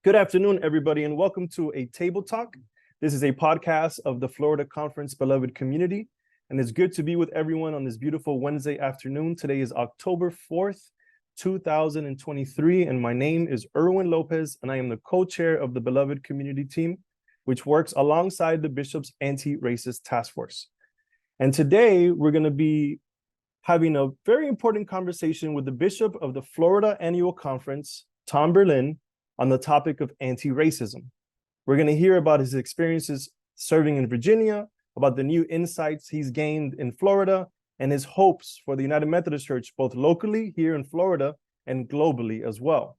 Good afternoon, everybody, and welcome to A Table Talk. This is a podcast of the Florida Conference Beloved Community, and it's good to be with everyone on this beautiful Wednesday afternoon. Today is October 4th, 2023, and my name is Erwin Lopez, and I am the co-chair of the Beloved Community Team, which works alongside the Bishop's Anti-Racist Task Force. And today, we're going to be having a very important conversation with the Bishop of the Florida Annual Conference, Tom Berlin, on the topic of anti-racism. We're going to hear about his experiences serving in Virginia, about the new insights he's gained in Florida, and his hopes for the United Methodist Church, both locally here in Florida and globally as well.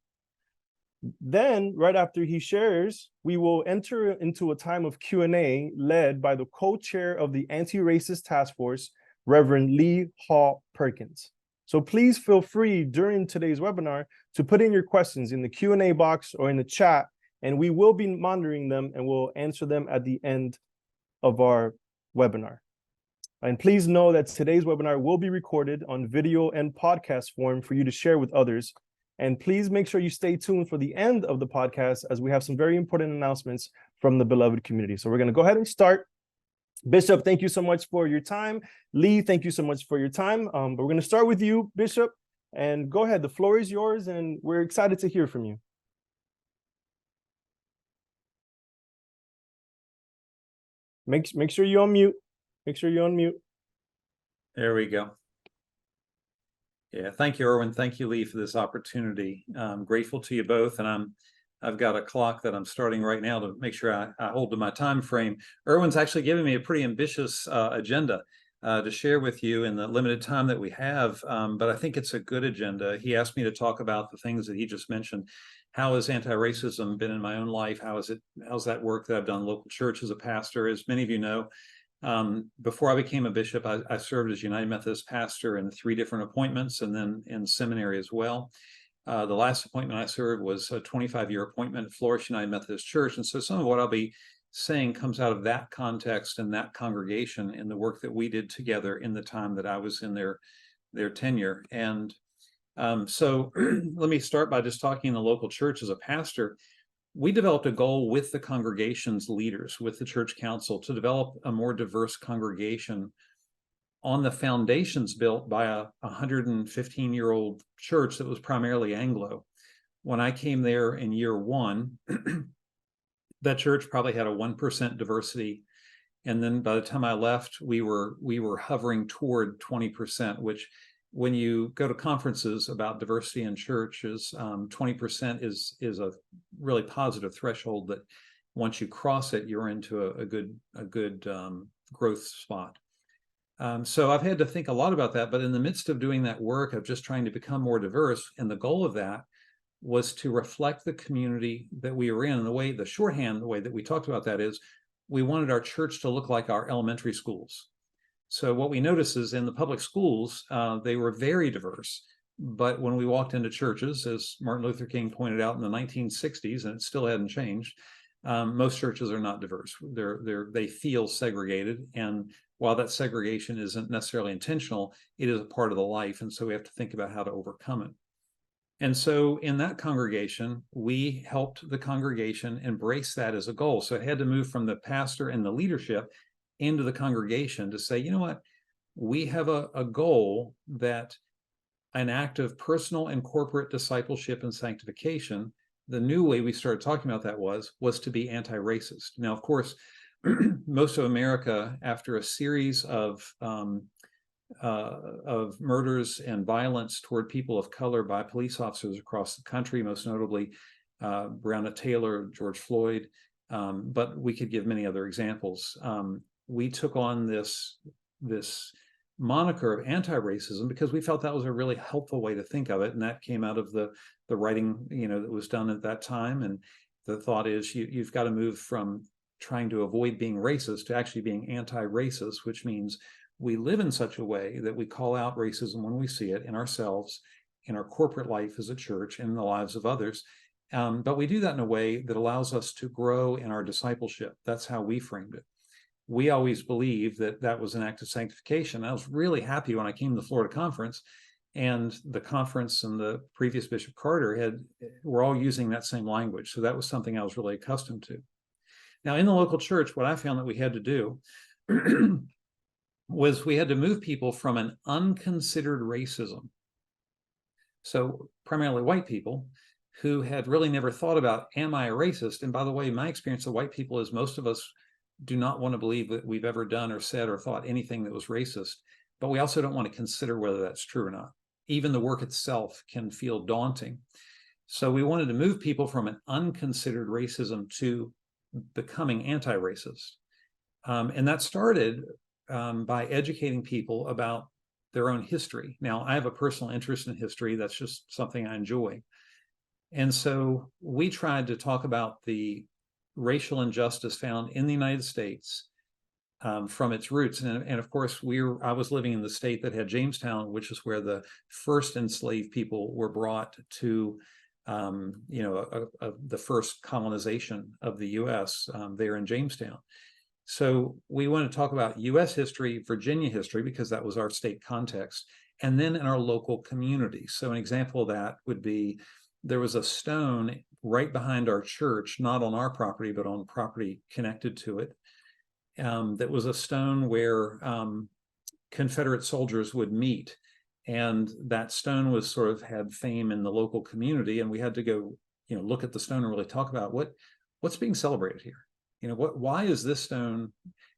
Then, right after he shares, we will enter into a time of Q&A led by the co-chair of the Anti-Racist Task Force, Reverend Lee Hall Perkins. So please feel free during today's webinar to put in your questions in the Q&A box or in the chat, and we will be monitoring them and we'll answer them at the end of our webinar. And please know that today's webinar will be recorded on video and podcast form for you to share with others. And please make sure you stay tuned for the end of the podcast as we have some very important announcements from the Beloved community. So we're going to go ahead and start. Bishop, thank you so much for your time. Lee, thank you so much for your time. But we're going to start with you, Bishop, and go ahead. The floor is yours, and we're excited to hear from you. Make sure you unmute. Make sure you unmute. There we go. Yeah, thank you, Erwin. Thank you, Lee, for this opportunity. I'm grateful to you both, and I've got a clock that I'm starting right now to make sure I hold to my time frame. Erwin's actually given me a pretty ambitious agenda to share with you in the limited time that we have, but I think it's a good agenda. He asked me to talk about the things that he just mentioned. How has anti-racism been in my own life? How's that work that I've done local church as a pastor? As many of you know, before I became a bishop, I served as United Methodist pastor in 3 different appointments and then in seminary as well. The last appointment I served was a 25-year appointment at Flourish United Methodist Church. And so some of what I'll be saying comes out of that context and that congregation and the work that we did together in the time that I was in their tenure. And so let me start by just talking in the local church as a pastor. We developed a goal with the congregation's leaders, with the church council, to develop a more diverse congregation on the foundations built by a 115-year-old church that was primarily Anglo. When I came there in year 1, that church probably had a 1% diversity. And then by the time I left, we were hovering toward 20%, which when you go to conferences about diversity in churches, 20% is a really positive threshold that once you cross it, you're into a good growth spot. So I've had to think a lot about that, but in the midst of doing that work of just trying to become more diverse, and the goal of that was to reflect the community that we were in. And the way that we talked about that is we wanted our church to look like our elementary schools. So what we noticed is in the public schools, they were very diverse. But when we walked into churches, as Martin Luther King pointed out in the 1960s, and it still hadn't changed, most churches are not diverse. They feel segregated, and while that segregation isn't necessarily intentional, it is a part of the life, and so we have to think about how to overcome it. And so in that congregation, we helped the congregation embrace that as a goal. So it had to move from the pastor and the leadership into the congregation to say, you know what, we have a goal that an act of personal and corporate discipleship and sanctification. The new way we started talking about that was to be anti-racist. Now, of course, most of America, after a series of murders and violence toward people of color by police officers across the country, most notably Breonna Taylor, George Floyd, but we could give many other examples. We took on this moniker of anti-racism because we felt that was a really helpful way to think of it, and that came out of the writing, that was done at that time. And the thought is you've got to move from trying to avoid being racist to actually being anti-racist, which means we live in such a way that we call out racism when we see it in ourselves, in our corporate life as a church, and in the lives of others. But we do that in a way that allows us to grow in our discipleship. That's how we framed it. We always believed that that was an act of sanctification. I was really happy when I came to the Florida conference And the conference and the previous Bishop Carter were all using that same language. So that was something I was really accustomed to. Now, in the local church, what I found that we had to do was we had to move people from an unconsidered racism. So primarily white people who had really never thought about, am I a racist? And by the way, my experience of white people is most of us do not want to believe that we've ever done or said or thought anything that was racist, but we also don't want to consider whether that's true or not. Even the work itself can feel daunting. So we wanted to move people from an unconsidered racism to becoming anti-racist. And that started by educating people about their own history. Now, I have a personal interest in history. That's just something I enjoy. And so we tried to talk about the racial injustice found in the United States from its roots. And of course, I was living in the state that had Jamestown, which is where the first enslaved people were brought to, the first colonization of the U.S. There in Jamestown. So we want to talk about U.S. history, Virginia history, because that was our state context, and then in our local community. So an example of that would be there was a stone right behind our church, not on our property, but on property connected to it. That was a stone where Confederate soldiers would meet. And that stone was sort of had fame in the local community. And we had to go, look at the stone and really talk about what's being celebrated here. Why is this stone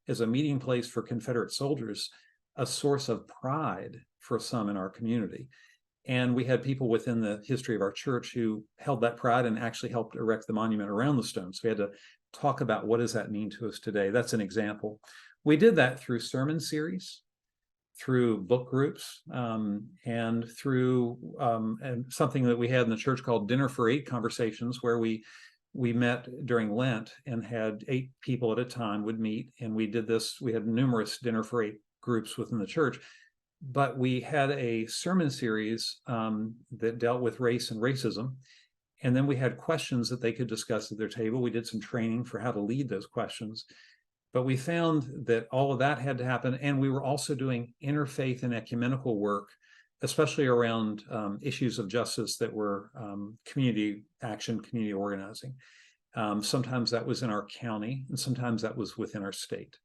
as a meeting place for Confederate soldiers a source of pride for some in our community? And we had people within the history of our church who held that pride and actually helped erect the monument around the stone. So we had to talk about what does that mean to us today. That's an example. We did that through sermon series, through book groups, and through and something that we had in the church called Dinner for Eight conversations, where we met during Lent and had 8 people at a time would meet. And we did this. We had numerous Dinner for Eight groups within the church. But we had a sermon series that dealt with race and racism. And then we had questions that they could discuss at their table. We did some training for how to lead those questions. But we found that all of that had to happen. And we were also doing interfaith and ecumenical work, especially around issues of justice that were community action, community organizing. Sometimes that was in our county, and sometimes that was within our state.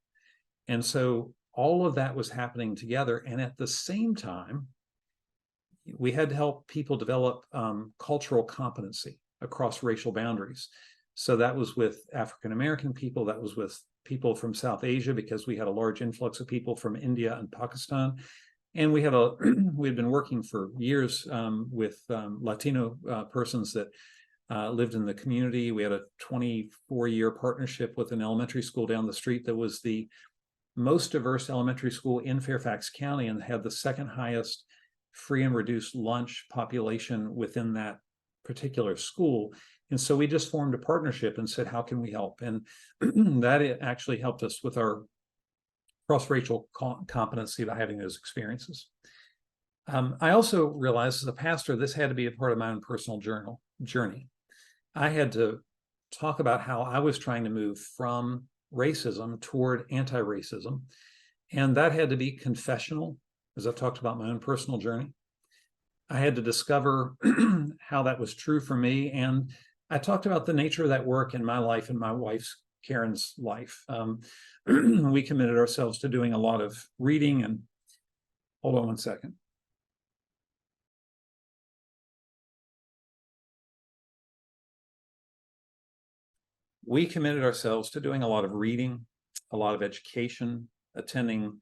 And so all of that was happening together. And at the same time, we had to help people develop cultural competency across racial boundaries. So that was with African-American people, that was with people from South Asia, because we had a large influx of people from India and Pakistan. And we had we'd been working for years with Latino persons that lived in the community. We had a 24-year partnership with an elementary school down the street that was the most diverse elementary school in Fairfax County and had the second highest free and reduced lunch population within that particular school. And so we just formed a partnership and said, how can we help? And that actually helped us with our cross-racial competency by having those experiences. I also realized as a pastor, this had to be a part of my own personal journey. I had to talk about how I was trying to move from racism toward anti-racism. And that had to be confessional, as I've talked about my own personal journey. I had to discover how that was true for me. And I talked about the nature of that work in my life and my wife's, Karen's, life. We committed ourselves to doing a lot of reading and, hold on one second. We committed ourselves to doing a lot of reading, a lot of education, attending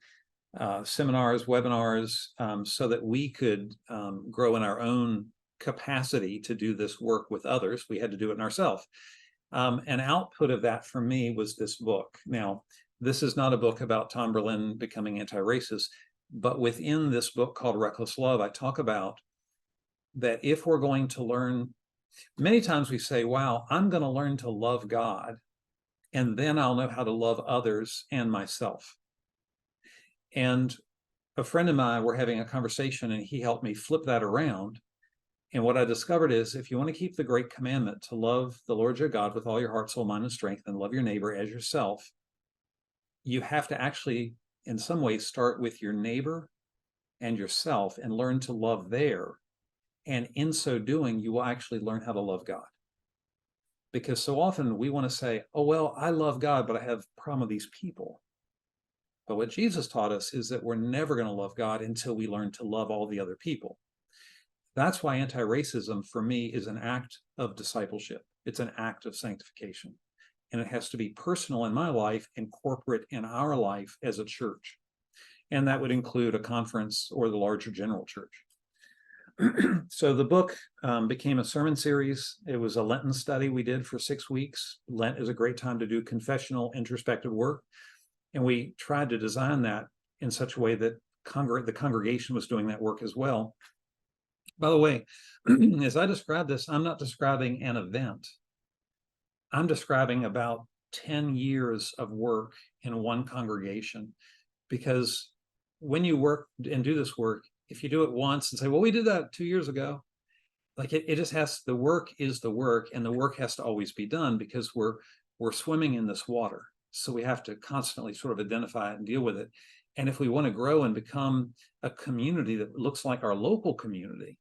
seminars, webinars, so that we could grow in our own capacity to do this work with others. We had to do it in ourselves. An output of that for me was this book. Now, this is not a book about Tom Berlin becoming anti-racist, but within this book called Reckless Love, I talk about that if we're going to learn, many times we say, wow, I'm going to learn to love God, and then I'll know how to love others and myself. And a friend of mine, we're having a conversation, and he helped me flip that around. And what I discovered is, if you want to keep the great commandment to love the Lord your God with all your heart, soul, mind, and strength, and love your neighbor as yourself, you have to actually, in some ways, start with your neighbor and yourself and learn to love there. And in so doing, you will actually learn how to love God. Because so often we want to say, oh, well, I love God, but I have a problem with these people. But what Jesus taught us is that we're never going to love God until we learn to love all the other people. That's why anti-racism for me is an act of discipleship. It's an act of sanctification. And it has to be personal in my life and corporate in our life as a church. And that would include a conference or the larger general church. So the book became a sermon series. It was a Lenten study we did for 6 weeks. Lent is a great time to do confessional, introspective work. And we tried to design that in such a way that the congregation was doing that work as well. By the way, as I describe this, I'm not describing an event. I'm describing about 10 years of work in one congregation. Because when you work and do this work, if you do it once and say, well, we did that 2 years ago, like it just has, the work is the work, and the work has to always be done because we're swimming in this water. So we have to constantly sort of identify it and deal with it. And if we want to grow and become a community that looks like our local community,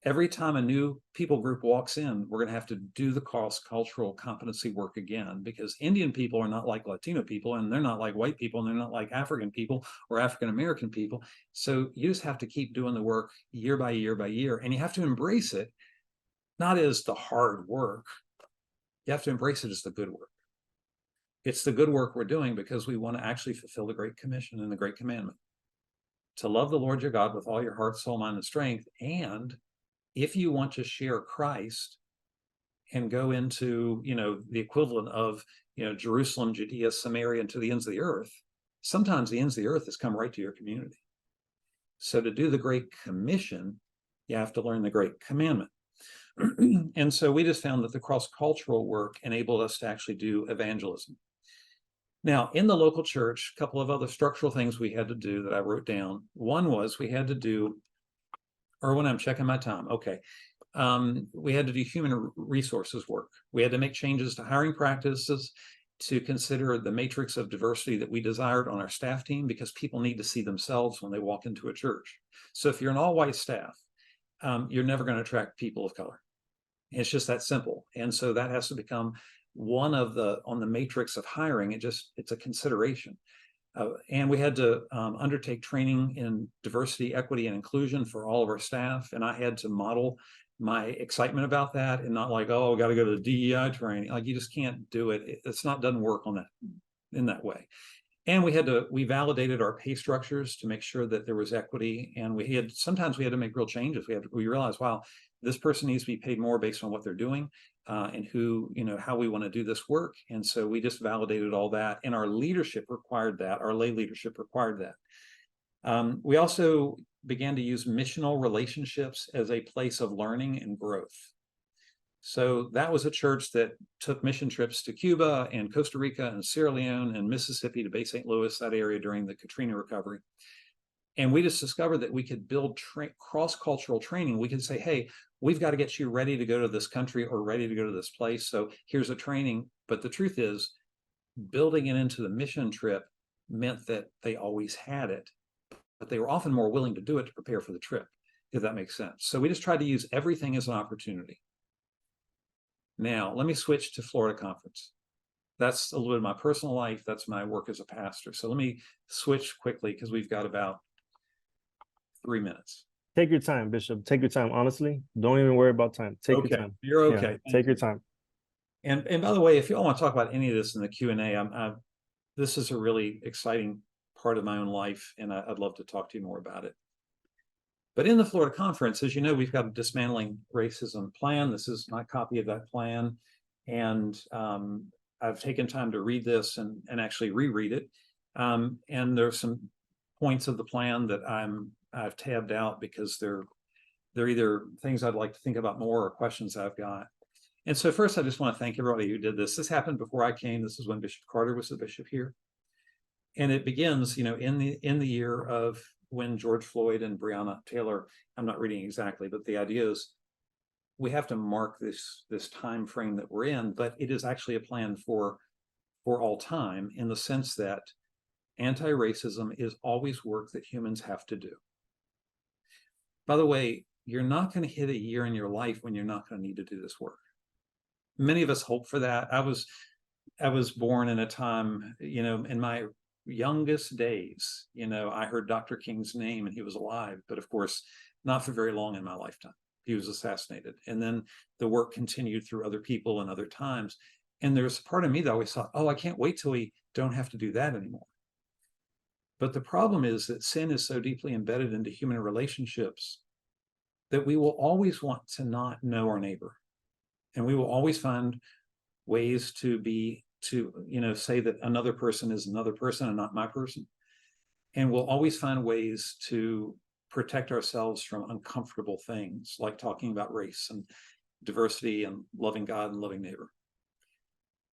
every time a new people group walks in, we're going to have to do the cross-cultural competency work again, because Indian people are not like Latino people, and they're not like white people, and they're not like African people or African-American people. So you just have to keep doing the work year by year by year, and you have to embrace it, not as the hard work. You have to embrace it as the good work. It's the good work we're doing because we want to actually fulfill the Great Commission and the Great Commandment, to love the Lord your God with all your heart, soul, mind, and strength. And if you want to share Christ and go into, the equivalent of, Jerusalem, Judea, Samaria, and to the ends of the earth, sometimes the ends of the earth has come right to your community. So to do the Great Commission, you have to learn the Great Commandment. And so we just found that the cross-cultural work enabled us to actually do evangelism. Now, in the local church, a couple of other structural things we had to do that I wrote down. One was we had to do, or when I'm checking my time, okay. We had to do human resources work. We had to make changes to hiring practices to consider the matrix of diversity that we desired on our staff team, because people need to see themselves when they walk into a church. So if you're an all-white staff, you're never going to attract people of color. It's just that simple. And so that has to become one of on the matrix of hiring. It's a consideration. And we had to undertake training in diversity, equity, and inclusion for all of our staff. And I had to model my excitement about that, and not like, oh, I got to go to the DEI training. Like, you just can't do it. Doesn't work in that way. And we validated our pay structures to make sure that there was equity. And sometimes we had to make real changes. We realized, wow, this person needs to be paid more based on what they're doing, and how we want to do this work. And so we just validated all that, and our leadership required that. Our lay leadership required that. We also began to use missional relationships as a place of learning and growth. So that was a church that took mission trips to Cuba and Costa Rica and Sierra Leone and Mississippi to Bay St. Louis, that area during the Katrina recovery. And we just discovered that we could build cross-cultural training. We could say, hey, we've got to get you ready to go to this country or ready to go to this place. So here's a training. But the truth is, building it into the mission trip meant that they always had it, but they were often more willing to do it to prepare for the trip, if that makes sense. So we just tried to use everything as an opportunity. Now, let me switch to Florida Conference. That's a little bit of my personal life. That's my work as a pastor. So let me switch quickly, because we've got about 3 minutes. Take your time, Bishop. Take your time. Honestly, don't even worry about time. Take your time. You're okay. Yeah, take your time. And by the way, if you all want to talk about any of this in the Q&A, this is a really exciting part of my own life, and I'd love to talk to you more about it. But in the Florida Conference, as you know, we've got a dismantling racism plan. This is my copy of that plan. And I've taken time to read this and actually reread it. And there's some points of the plan that I've tabbed out because they're either things I'd like to think about more or questions I've got. And so first, I just want to thank everybody who did this. This happened before I came. This is when Bishop Carter was the bishop here. And it begins, in the year of when George Floyd and Breonna Taylor, I'm not reading exactly, but the idea is we have to mark this time frame that we're in, but it is actually a plan for all time, in the sense that anti-racism is always work that humans have to do. By the way, you're not going to hit a year in your life when you're not going to need to do this work. Many of us hope for that. I was born in a time, in my youngest days, I heard Dr. King's name and he was alive, but of course, not for very long in my lifetime. He was assassinated. And then the work continued through other people and other times. And there's a part of me that always thought, oh, I can't wait till we don't have to do that anymore. But the problem is that sin is so deeply embedded into human relationships that we will always want to not know our neighbor. And we will always find ways to say that another person is another person and not my person. And we'll always find ways to protect ourselves from uncomfortable things, like talking about race and diversity and loving God and loving neighbor.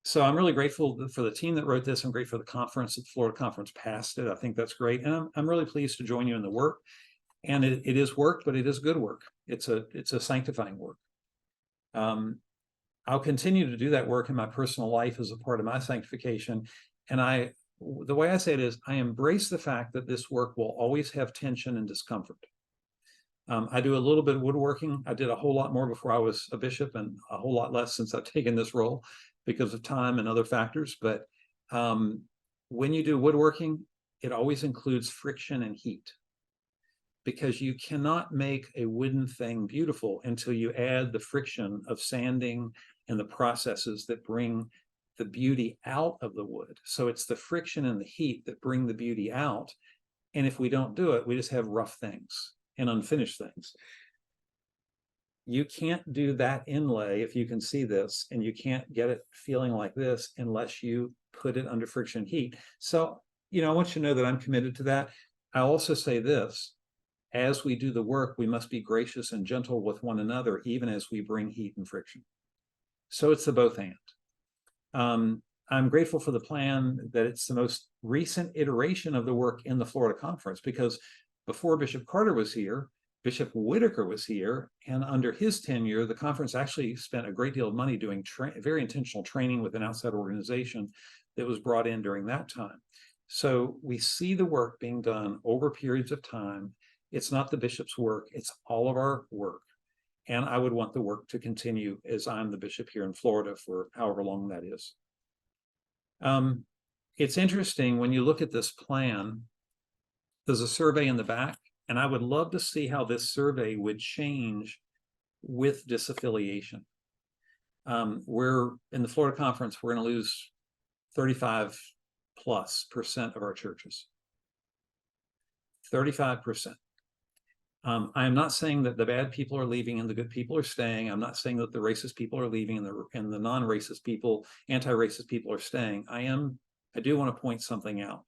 So I'm really grateful for the team that wrote this. I'm grateful for the conference, the Florida conference passed it. I think that's great. And I'm really pleased to join you in the work. And it is work, but it is good work. It's a sanctifying work. I'll continue to do that work in my personal life as a part of my sanctification. And the way I say it is, I embrace the fact that this work will always have tension and discomfort. I do a little bit of woodworking. I did a whole lot more before I was a bishop and a whole lot less since I've taken this role because of time and other factors. But when you do woodworking, it always includes friction and heat, because you cannot make a wooden thing beautiful until you add the friction of sanding and the processes that bring the beauty out of the wood. So it's the friction and the heat that bring the beauty out. And if we don't do it, we just have rough things and unfinished things. You can't do that inlay, if you can see this, and you can't get it feeling like this unless you put it under friction heat. So, I want you to know that I'm committed to that. I also say this: as we do the work, we must be gracious and gentle with one another, even as we bring heat and friction. So it's the both and. I'm grateful for the plan that it's the most recent iteration of the work in the Florida Conference, because before Bishop Carter was here, Bishop Whitaker was here, and under his tenure, the conference actually spent a great deal of money doing very intentional training with an outside organization that was brought in during that time. So we see the work being done over periods of time. It's not the bishop's work, it's all of our work. And I would want the work to continue as I'm the bishop here in Florida for however long that is. It's interesting when you look at this plan, there's a survey in the back, and I would love to see how this survey would change with disaffiliation. We're in the Florida Conference, we're going to lose 35+% of our churches. 35%. I am not saying that the bad people are leaving and the good people are staying. I'm not saying that the racist people are leaving and the non-racist people, anti-racist people are staying. I do want to point something out.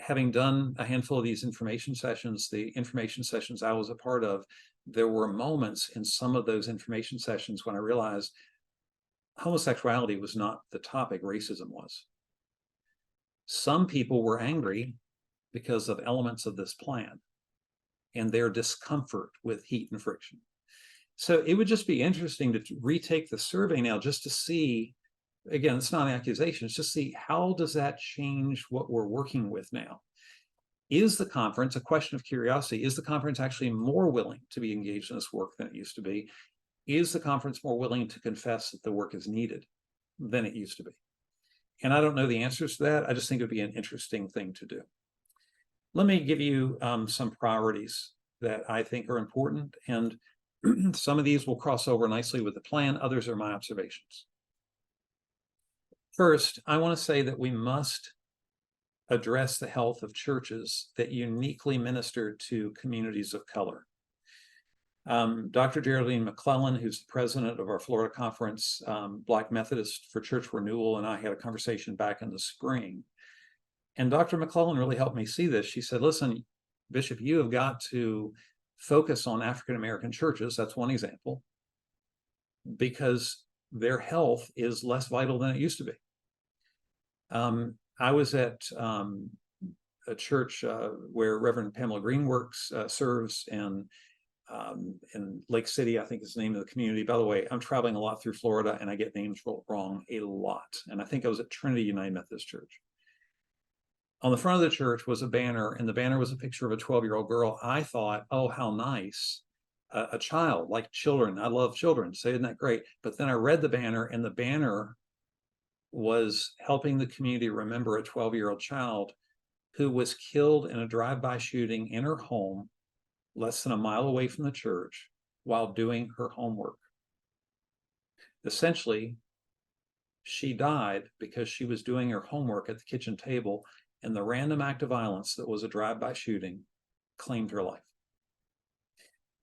Having done a handful of these information sessions, the information sessions I was a part of, there were moments in some of those information sessions when I realized homosexuality was not the topic, racism was. Some people were angry because of elements of this plan and their discomfort with heat and friction. So it would just be interesting to retake the survey now just to see, again, it's not an accusation, it's just see how does that change what we're working with now. Is the conference, a question of curiosity, is the conference actually more willing to be engaged in this work than it used to be? Is the conference more willing to confess that the work is needed than it used to be? And I don't know the answers to that. I just think it would be an interesting thing to do. Let me give you some priorities that I think are important, and some of these will cross over nicely with the plan. Others are my observations. First, I want to say that we must address the health of churches that uniquely minister to communities of color. Dr. Geraldine McClellan, who's the president of our Florida Conference, Black Methodist for Church Renewal, and I had a conversation back in the spring. And Dr. McClellan really helped me see this. She said, listen, Bishop, you have got to focus on African-American churches. That's one example, because their health is less vital than it used to be. I was at a church where Reverend Pamela Green serves, and in Lake City, I think is the name of the community. By the way, I'm traveling a lot through Florida and I get names wrong a lot. And I think I was at Trinity United Methodist Church. On the front of the church was a banner, and the banner was a picture of a 12-year-old girl. I thought, oh, how nice. A child, like children. I love children. So isn't that great? But then I read the banner, and the banner was helping the community remember a 12-year-old child who was killed in a drive-by shooting in her home, less than a mile away from the church, while doing her homework. Essentially, she died because she was doing her homework at the kitchen table, and the random act of violence that was a drive-by shooting claimed her life.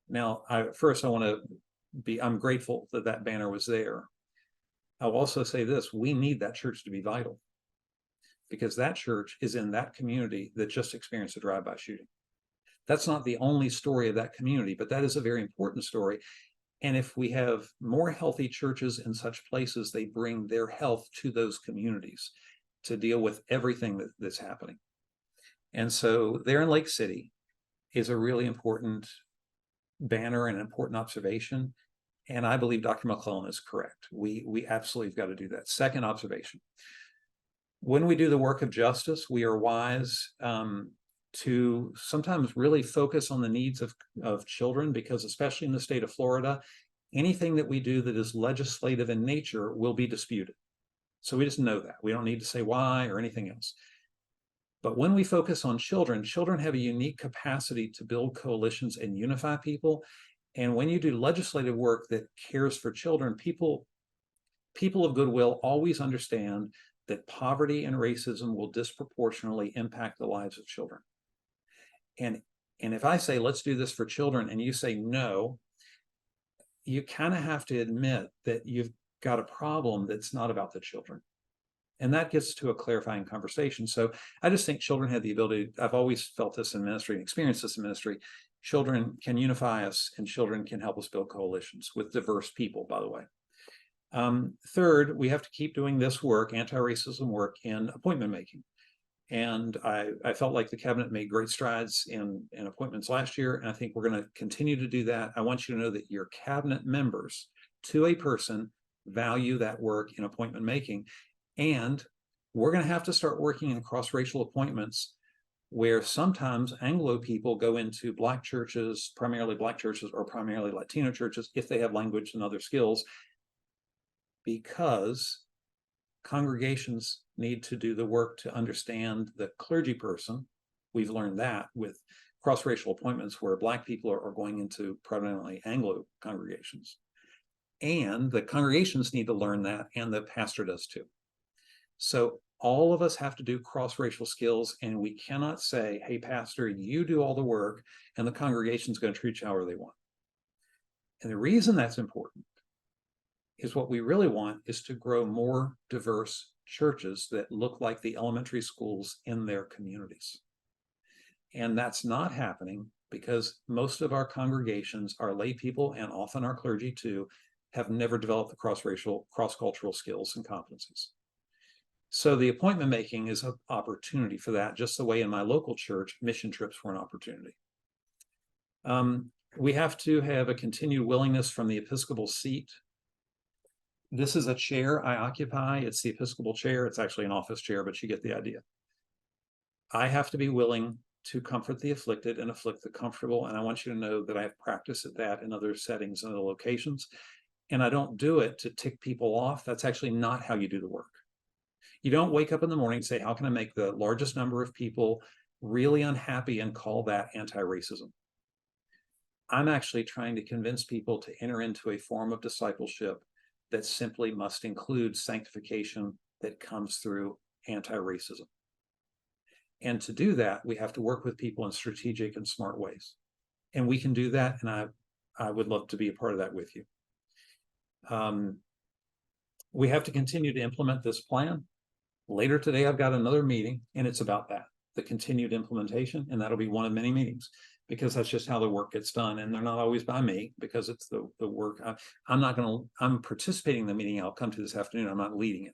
Now, first I want to I'm grateful that that banner was there. I'll also say this: we need that church to be vital, because that church is in that community that just experienced a drive-by shooting. That's not the only story of that community, but that is a very important story. And if we have more healthy churches in such places, they bring their health to those communities to deal with everything that's happening. And so there in Lake City is a really important banner and important observation. And I believe Dr. McClellan is correct. We absolutely have got to do that. Second observation: when we do the work of justice, we are wise to sometimes really focus on the needs of children, because especially in the state of Florida, anything that we do that is legislative in nature will be disputed. So we just know that. We don't need to say why or anything else. But when we focus on children, children have a unique capacity to build coalitions and unify people. And when you do legislative work that cares for children, people of goodwill always understand that poverty and racism will disproportionately impact the lives of children. And if I say, let's do this for children, and you say no, you kind of have to admit that you've got a problem that's not about the children. And that gets to a clarifying conversation. So I just think children have the ability. I've always felt this in ministry and experienced this in ministry. Children can unify us, and children can help us build coalitions with diverse people, by the way. Third, we have to keep doing this work, anti-racism work, in appointment making. And I felt like the cabinet made great strides in appointments last year, and I think we're going to continue to do that. I want you to know that your cabinet members, to a person, value that work in appointment making. And we're going to have to start working in cross-racial appointments, where sometimes Anglo people go into Black churches, primarily Black churches, or primarily Latino churches, if they have language and other skills, because congregations need to do the work to understand the clergy person. We've learned that with cross-racial appointments where Black people are going into predominantly Anglo congregations. And the congregations need to learn that, and the pastor does too. So all of us have to do cross-racial skills, and we cannot say, hey, pastor, you do all the work, and the congregation's going to treat you however they want. And the reason that's important is what we really want is to grow more diverse churches that look like the elementary schools in their communities. And that's not happening because most of our congregations, our lay people, and often our clergy too, have never developed the cross-racial, cross-cultural skills and competencies. So the appointment making is an opportunity for that, just the way in my local church, mission trips were an opportunity. We have to have a continued willingness from the Episcopal seat. This is a chair I occupy. It's the Episcopal chair. It's actually an office chair, but you get the idea. I have to be willing to comfort the afflicted and afflict the comfortable. And I want you to know that I have practiced at that in other settings and other locations. And I don't do it to tick people off. That's actually not how you do the work. You don't wake up in the morning and say, how can I make the largest number of people really unhappy and call that anti-racism? I'm actually trying to convince people to enter into a form of discipleship that simply must include sanctification that comes through anti-racism. And to do that, we have to work with people in strategic and smart ways. And we can do that, and I would love to be a part of that with you. We have to continue to implement this plan. Later today, I've got another meeting, and it's about that, the continued implementation, and that'll be one of many meetings, because that's just how the work gets done. And they're not always by me, because it's the work. I'm participating in the meeting I'll come to this afternoon. I'm not leading it.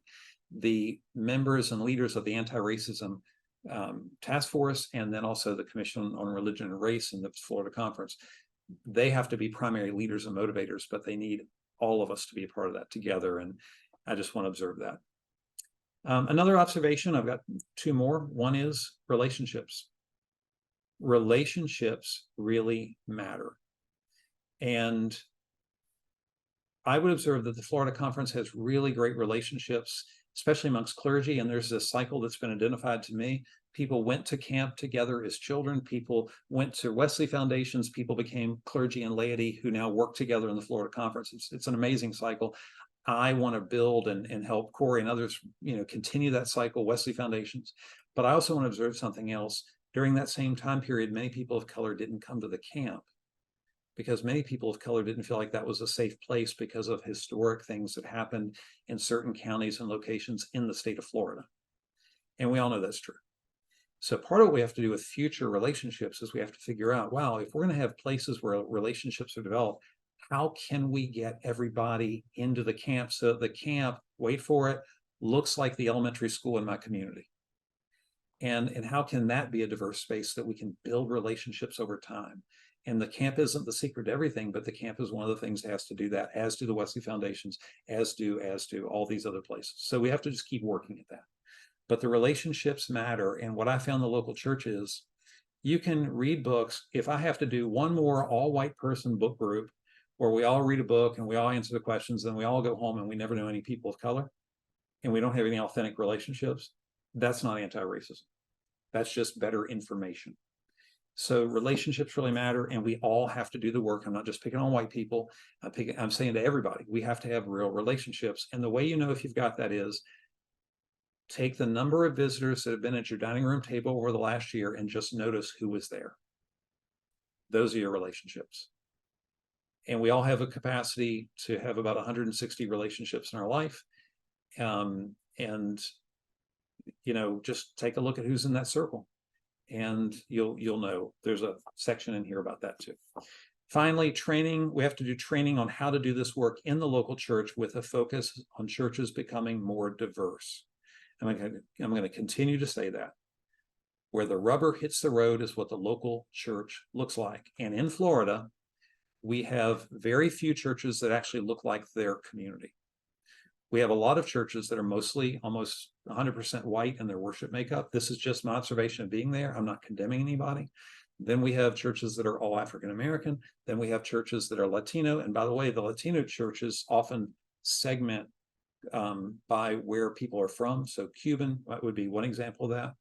The members and leaders of the anti-racism task force, and then also the Commission on Religion and Race and the Florida Conference, they have to be primary leaders and motivators, but they need all of us to be a part of that together. And I just want to observe that. Another observation, I've got two more. One is relationships. Relationships really matter. And I would observe that the Florida Conference has really great relationships, especially amongst clergy. And there's this cycle that's been identified to me. People went to camp together as children. People went to Wesley foundations. People became clergy and laity who now work together in the Florida Conference. It's an amazing cycle. I want to build and help Corey and others, continue that cycle, Wesley foundations. But I also want to observe something else. During that same time period, many people of color didn't come to the camp, because many people of color didn't feel like that was a safe place because of historic things that happened in certain counties and locations in the state of Florida. And we all know that's true. So part of what we have to do with future relationships is we have to figure out, wow, if we're going to have places where relationships are developed, how can we get everybody into the camp so the camp, wait for it, looks like the elementary school in my community? And how can that be a diverse space that we can build relationships over time? And the camp isn't the secret to everything, but the camp is one of the things that has to do that, as do the Wesley foundations, as do all these other places. So we have to just keep working at that. But the relationships matter. And what I found in the local church is you can read books. If I have to do one more all-white person book group where we all read a book and we all answer the questions, then we all go home and we never know any people of color and we don't have any authentic relationships, that's not anti-racism. That's just better information. So relationships really matter, and we all have to do the work. I'm not just picking on white people. I'm saying to everybody, we have to have real relationships. And the way you know if you've got that is take the number of visitors that have been at your dining room table over the last year and just notice who was there. Those are your relationships. And we all have a capacity to have about 160 relationships in our life. Just take a look at who's in that circle. And you'll know. There's a section in here about that too. Finally, training. We have to do training on how to do this work in the local church with a focus on churches becoming more diverse. I'm going to continue to say that. Where the rubber hits the road is what the local church looks like. And in Florida, we have very few churches that actually look like their community. We have a lot of churches that are mostly almost 100% white in their worship makeup. This is just my observation of being there. I'm not condemning anybody. Then we have churches that are all African American. Then we have churches that are Latino. And by the way, the Latino churches often segment by where people are from. So Cuban would be one example of that.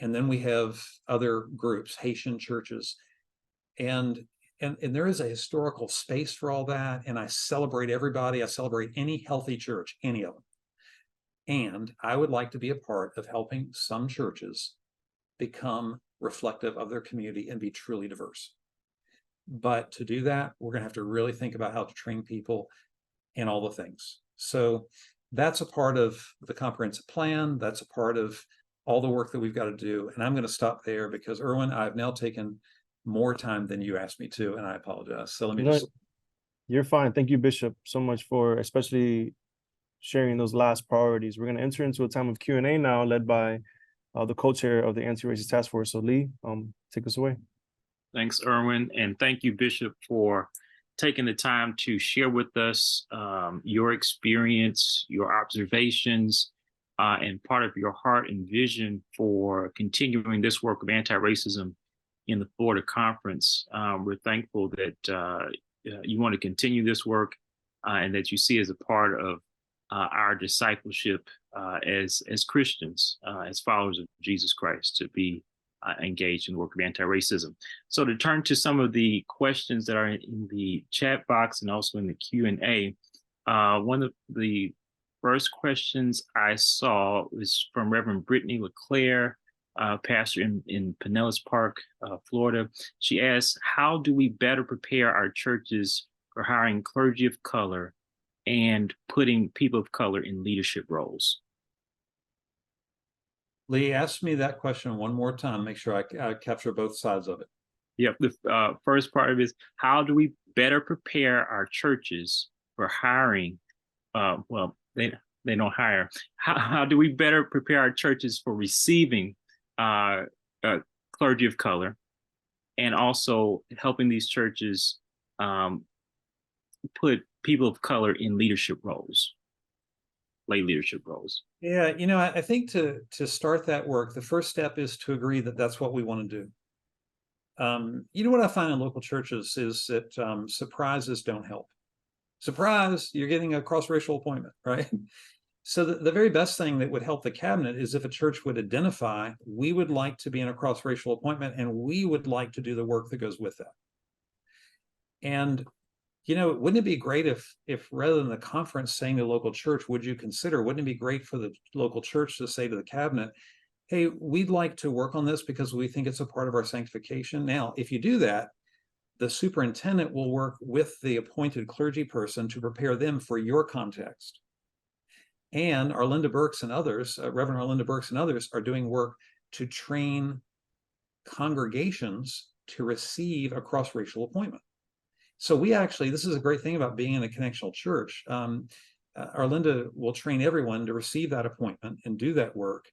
And then we have other groups, Haitian churches. And there is a historical space for all that. And I celebrate everybody. I celebrate any healthy church, any of them. And I would like to be a part of helping some churches become reflective of their community and be truly diverse. But to do that, we're going to have to really think about how to train people and all the things. So that's a part of the comprehensive plan. That's a part of all the work that we've got to do. And I'm going to stop there because, Erwin, I've now taken more time than you asked me to, and I apologize. So let me just... You're fine. Thank you, Bishop, so much for especially sharing those last priorities. We're going to enter into a time of Q&A now, led by the co-chair of the Anti-Racist Task Force. So Lee, take us away. Thanks, Erwin, and thank you, Bishop, for taking the time to share with us your experience, your observations, and part of your heart and vision for continuing this work of anti-racism in the Florida Conference. We're thankful that you want to continue this work and that you see as a part of our discipleship as Christians, as followers of Jesus Christ, to be engaged in the work of anti-racism. So to turn to some of the questions that are in the chat box and also in the Q&A, one of the first questions I saw was from Reverend Brittany LeClaire, pastor in Pinellas Park, Florida. She asks, how do we better prepare our churches for hiring clergy of color and putting people of color in leadership roles? Lee, ask me that question one more time. Make sure I capture both sides of it. Yep. The first part of it is, how do we better prepare our churches for hiring? Well, they don't hire. How do we better prepare our churches for receiving clergy of color, and also helping these churches put people of color in leadership roles? lay leadership roles? Yeah, I think to start that work, the first step is to agree that that's what we want to do. What I find in local churches is that surprises don't help. Surprise, you're getting a cross-racial appointment, right? So the very best thing that would help the cabinet is if a church would identify, we would like to be in a cross-racial appointment and we would like to do the work that goes with that. And, wouldn't it be great if rather than the conference saying to the local church, would you consider, wouldn't it be great for the local church to say to the cabinet, hey, we'd like to work on this because we think it's a part of our sanctification. Now, if you do that, the superintendent will work with the appointed clergy person to prepare them for your context. And Arlinda Burks and others, Reverend Arlinda Burks and others, are doing work to train congregations to receive a cross-racial appointment. So this is a great thing about being in a connectional church. Arlinda will train everyone to receive that appointment and do that work.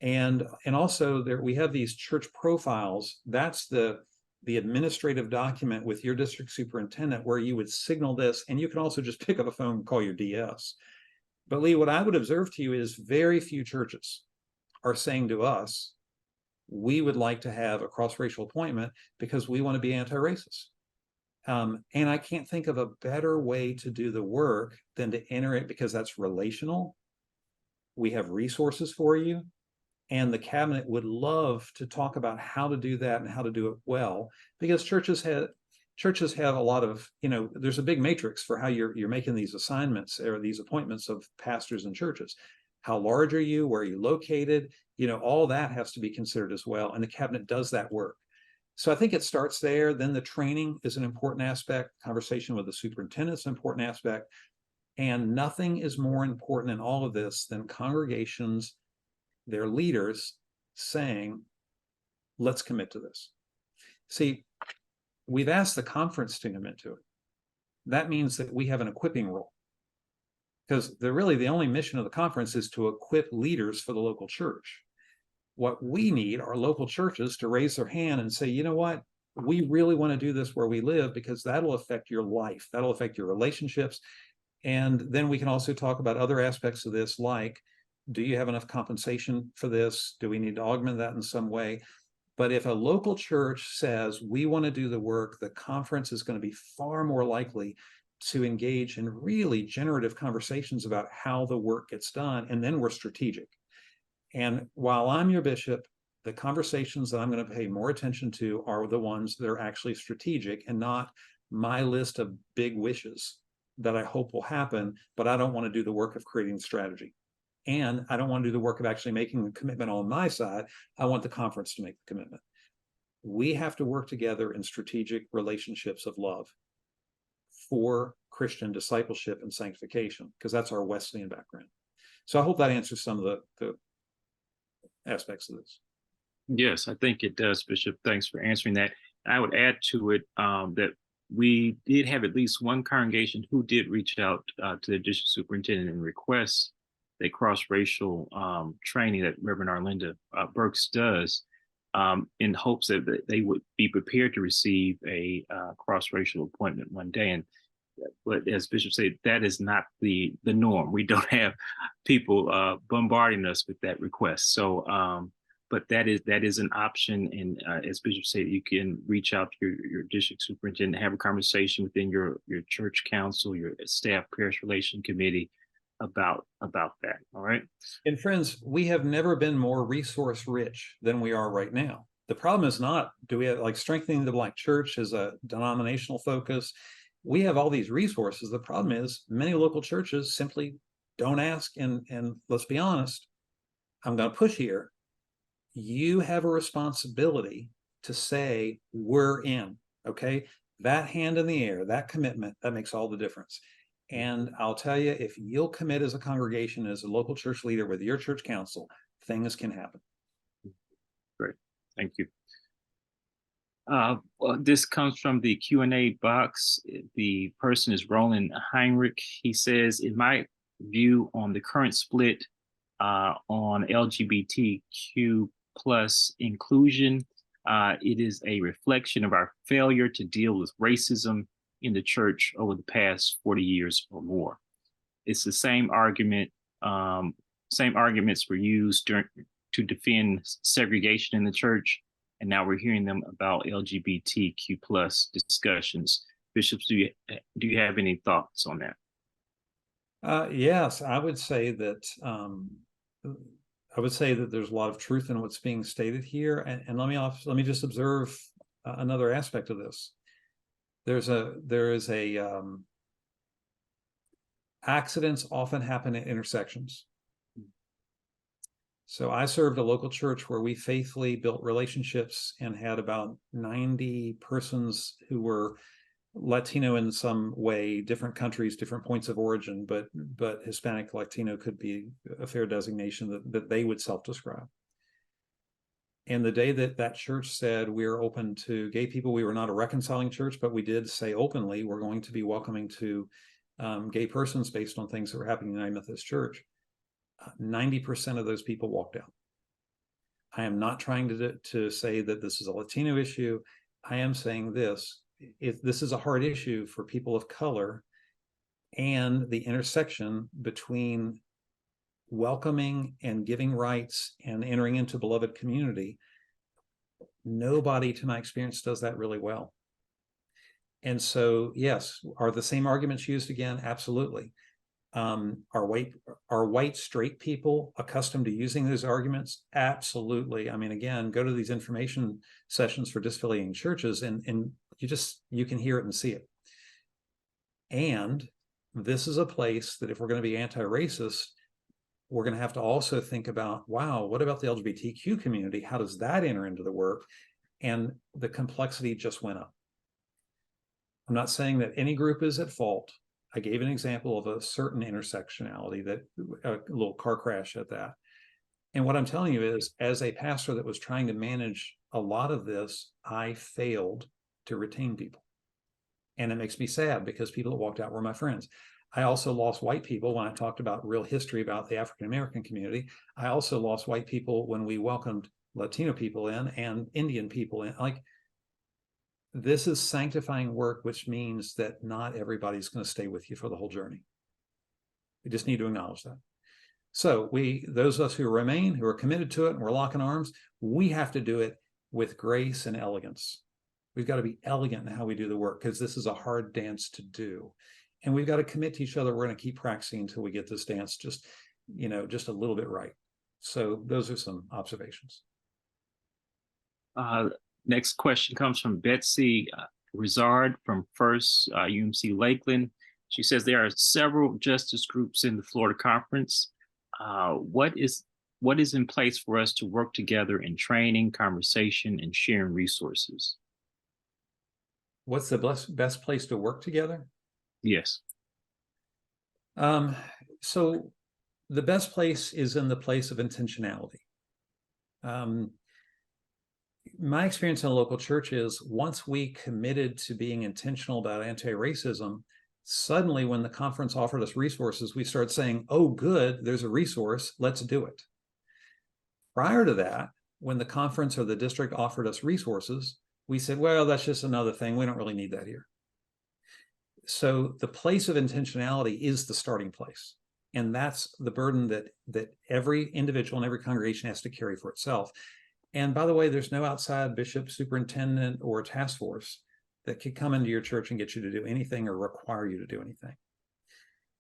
And also we have these church profiles. That's the administrative document with your district superintendent where you would signal this, and you can also just pick up a phone and call your DS. But Lee, what I would observe to you is very few churches are saying to us, we would like to have a cross-racial appointment because we want to be anti-racist. And I can't think of a better way to do the work than to enter it, because that's relational. We have resources for you. And the cabinet would love to talk about how to do that and how to do it well, because churches have a lot of, there's a big matrix for how you're making these assignments or these appointments of pastors and churches. How large are you? Where are you located? All that has to be considered as well. And the cabinet does that work. So I think it starts there. Then the training is an important aspect. Conversation with the superintendent is an important aspect. And nothing is more important in all of this than congregations, their leaders saying, let's commit to this. See, we've asked the conference to commit to it. That means that we have an equipping role, because the only mission of the conference is to equip leaders for the local church. What we need are local churches to raise their hand and say, you know what, we really want to do this where we live, because that'll affect your life. That'll affect your relationships. And then we can also talk about other aspects of this, like, do you have enough compensation for this? Do we need to augment that in some way? But if a local church says, we want to do the work, the conference is going to be far more likely to engage in really generative conversations about how the work gets done. And then we're strategic. And while I'm your bishop, the conversations that I'm going to pay more attention to are the ones that are actually strategic, and not my list of big wishes that I hope will happen, but I don't want to do the work of creating strategy. And I don't want to do the work of actually making a commitment on my side. I want the conference to make the commitment. We have to work together in strategic relationships of love for Christian discipleship and sanctification, because that's our Wesleyan background. So I hope that answers some of the aspects of this. Yes, I think it does, Bishop. Thanks for answering that. I would add to it that we did have at least one congregation who did reach out to the district superintendent and request the cross-racial training that Reverend Arlinda Burks does, in hopes that they would be prepared to receive a cross-racial appointment one day. And but as Bishop said, that is not the norm. We don't have people bombarding us with that request. So, but that is an option. And as Bishop said, you can reach out to your district superintendent, have a conversation within your church council, your staff parish relation committee about that. All right. And friends, we have never been more resource rich than we are right now. The problem is not, do we have like strengthening the Black church as a denominational focus? We have all these resources. The problem is many local churches simply don't ask. And let's be honest, I'm going to push here. You have a responsibility to say, we're in, okay? That hand in the air, that commitment, that makes all the difference. And I'll tell you, if you'll commit as a congregation, as a local church leader with your church council, things can happen. Great. Thank you. Well, this comes from the Q&A box. The person is Roland Heinrich. He says, in my view on the current split on LGBTQ plus inclusion, it is a reflection of our failure to deal with racism in the church over the past 40 years or more. It's the same argument Same arguments were used to defend segregation in the church, and now we're hearing them about LGBTQ plus discussions. Bishops, do you have any thoughts on that? Yes, I would say that there's a lot of truth in what's being stated here, and let me just observe another aspect of this. There is a accidents often happen at intersections. So I served a local church where we faithfully built relationships and had about 90 persons who were Latino in some way, different countries, different points of origin, but Hispanic Latino could be a fair designation that they would self-describe. And the day that church said we're open to gay people, we were not a reconciling church, but we did say openly we're going to be welcoming to gay persons based on things that were happening in the United Methodist Church. 90% of those people walked out. I am not trying to say that this is a Latino issue. I am saying this. If this is a hard issue for people of color, and the intersection between welcoming and giving rights and entering into beloved community, nobody to my experience does that really well. And so, yes, are the same arguments used again? Absolutely. Are white straight people accustomed to using those arguments? Absolutely. I mean, again, go to these information sessions for disaffiliating churches, and you can hear it and see it. And this is a place that if we're going to be anti-racist, we're going to have to also think about, wow, what about the LGBTQ community? How does that enter into the work? And the complexity just went up. I'm not saying that any group is at fault. I gave an example of a certain intersectionality, that a little car crash at that. And what I'm telling you is, as a pastor that was trying to manage a lot of this, I failed to retain people. And it makes me sad because people that walked out were my friends. I also lost white people when I talked about real history about the African-American community. I also lost white people when we welcomed Latino people in and Indian people in. Like, this is sanctifying work, which means that not everybody's going to stay with you for the whole journey. We just need to acknowledge that. So those of us who remain, who are committed to it, and we're locking arms, we have to do it with grace and elegance. We've got to be elegant in how we do the work, because this is a hard dance to do. And we've got to commit to each other. We're going to keep practicing until we get this dance just a little bit right. So those are some observations. Next question comes from Betsy Rizard from First UMC Lakeland. She says there are several justice groups in the Florida Conference. What is in place for us to work together in training, conversation, and sharing resources? What's the best place to work together? Yes. So the best place is in the place of intentionality. My experience in a local church is, once we committed to being intentional about anti-racism, suddenly when the conference offered us resources, we started saying, oh, good, there's a resource, let's do it. Prior to that, when the conference or the district offered us resources, we said, well, that's just another thing. We don't really need that here. So the place of intentionality is the starting place. And that's the burden that every individual and every congregation has to carry for itself. And by the way, there's no outside bishop, superintendent, or task force that could come into your church and get you to do anything or require you to do anything.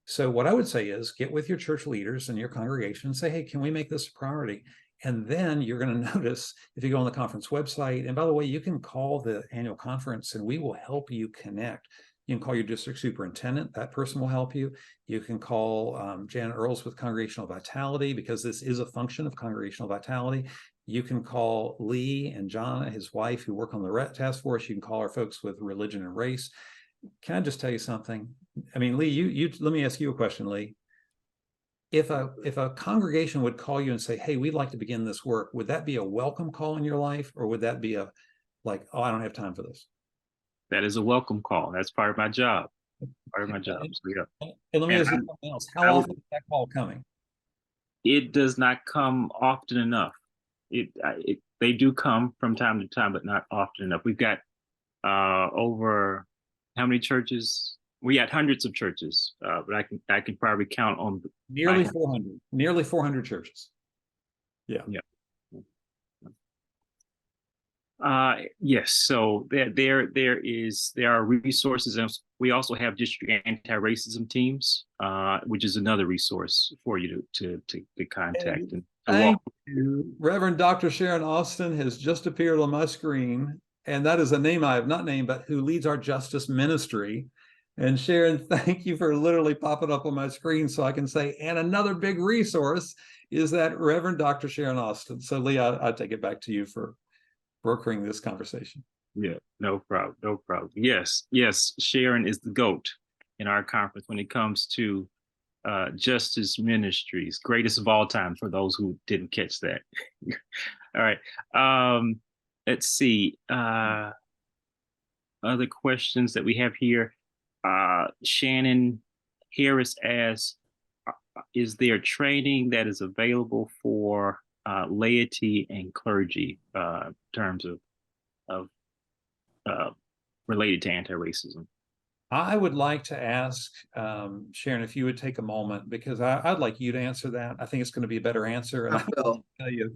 So what I would say is, get with your church leaders and your congregation and say, hey, can we make this a priority? And then you're going to notice, if you go on the conference website, and by the way, you can call the annual conference and we will help you connect. You can call your district superintendent. That person will help you. You can call Janet Earls with Congregational Vitality, because this is a function of Congregational Vitality. You can call Lee and John, his wife, who work on the task force. You can call our folks with religion and race. Can I just tell you something? I mean, Lee, let me ask you a question, Lee. If a congregation would call you and say, hey, we'd like to begin this work, would that be a welcome call in your life? Or would that be oh, I don't have time for this? That is a welcome call. That's part of my job. Part of my job. So, yeah. And let me ask you something else. How often is that call coming? It does not come often enough. They do come from time to time, but not often enough. We've got over how many churches We had hundreds of churches, but I can probably count on Nearly my- 400, nearly 400 churches. yeah. Yes, so there are resources, and we also have district anti-racism teams, which is another resource for you to contact and to Thank walk. you. Reverend Dr. Sharon Austin has just appeared on my screen, and that is a name I have not named, but who leads our justice ministry. And Sharon, thank you for literally popping up on my screen so I can say, and another big resource is that Reverend Dr. Sharon Austin. So Lee, I take it back to you for brokering this conversation. Yeah, no problem, no problem. Yes, Sharon is the GOAT in our conference when it comes to justice ministries, greatest of all time for those who didn't catch that. All right. Let's see. Other questions that we have here. Shannon Harris asks, is there training that is available for laity and clergy in terms of related to anti-racism? I would like to ask Sharon if you would take a moment, because I'd like you to answer that. I think it's going to be a better answer. And I will tell you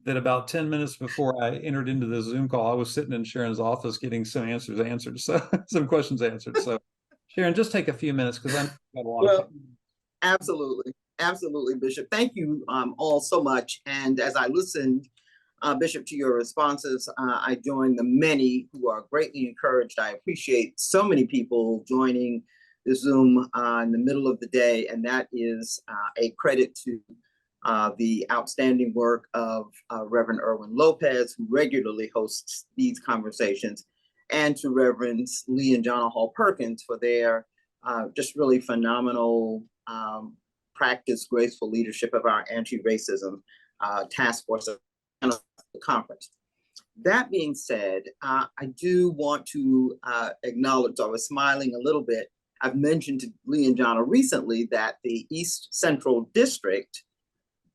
that about 10 minutes before I entered into the Zoom call, I was sitting in Sharon's office getting some answers answered, so some questions answered. So Sharon, just take a few minutes, because I've got a lot of. Absolutely, Bishop. Thank you all so much. And as I listened, Bishop, to your responses, I join the many who are greatly encouraged. I appreciate so many people joining the Zoom in the middle of the day, and that is a credit to the outstanding work of Reverend Erwin Lopez, who regularly hosts these conversations, and to Reverends Lee and John Hall Perkins for their just really phenomenal practice, graceful leadership of our anti-racism task force and the conference. That being said, I do want to acknowledge, I was smiling a little bit. I've mentioned to Lee and Jonna recently that the East Central District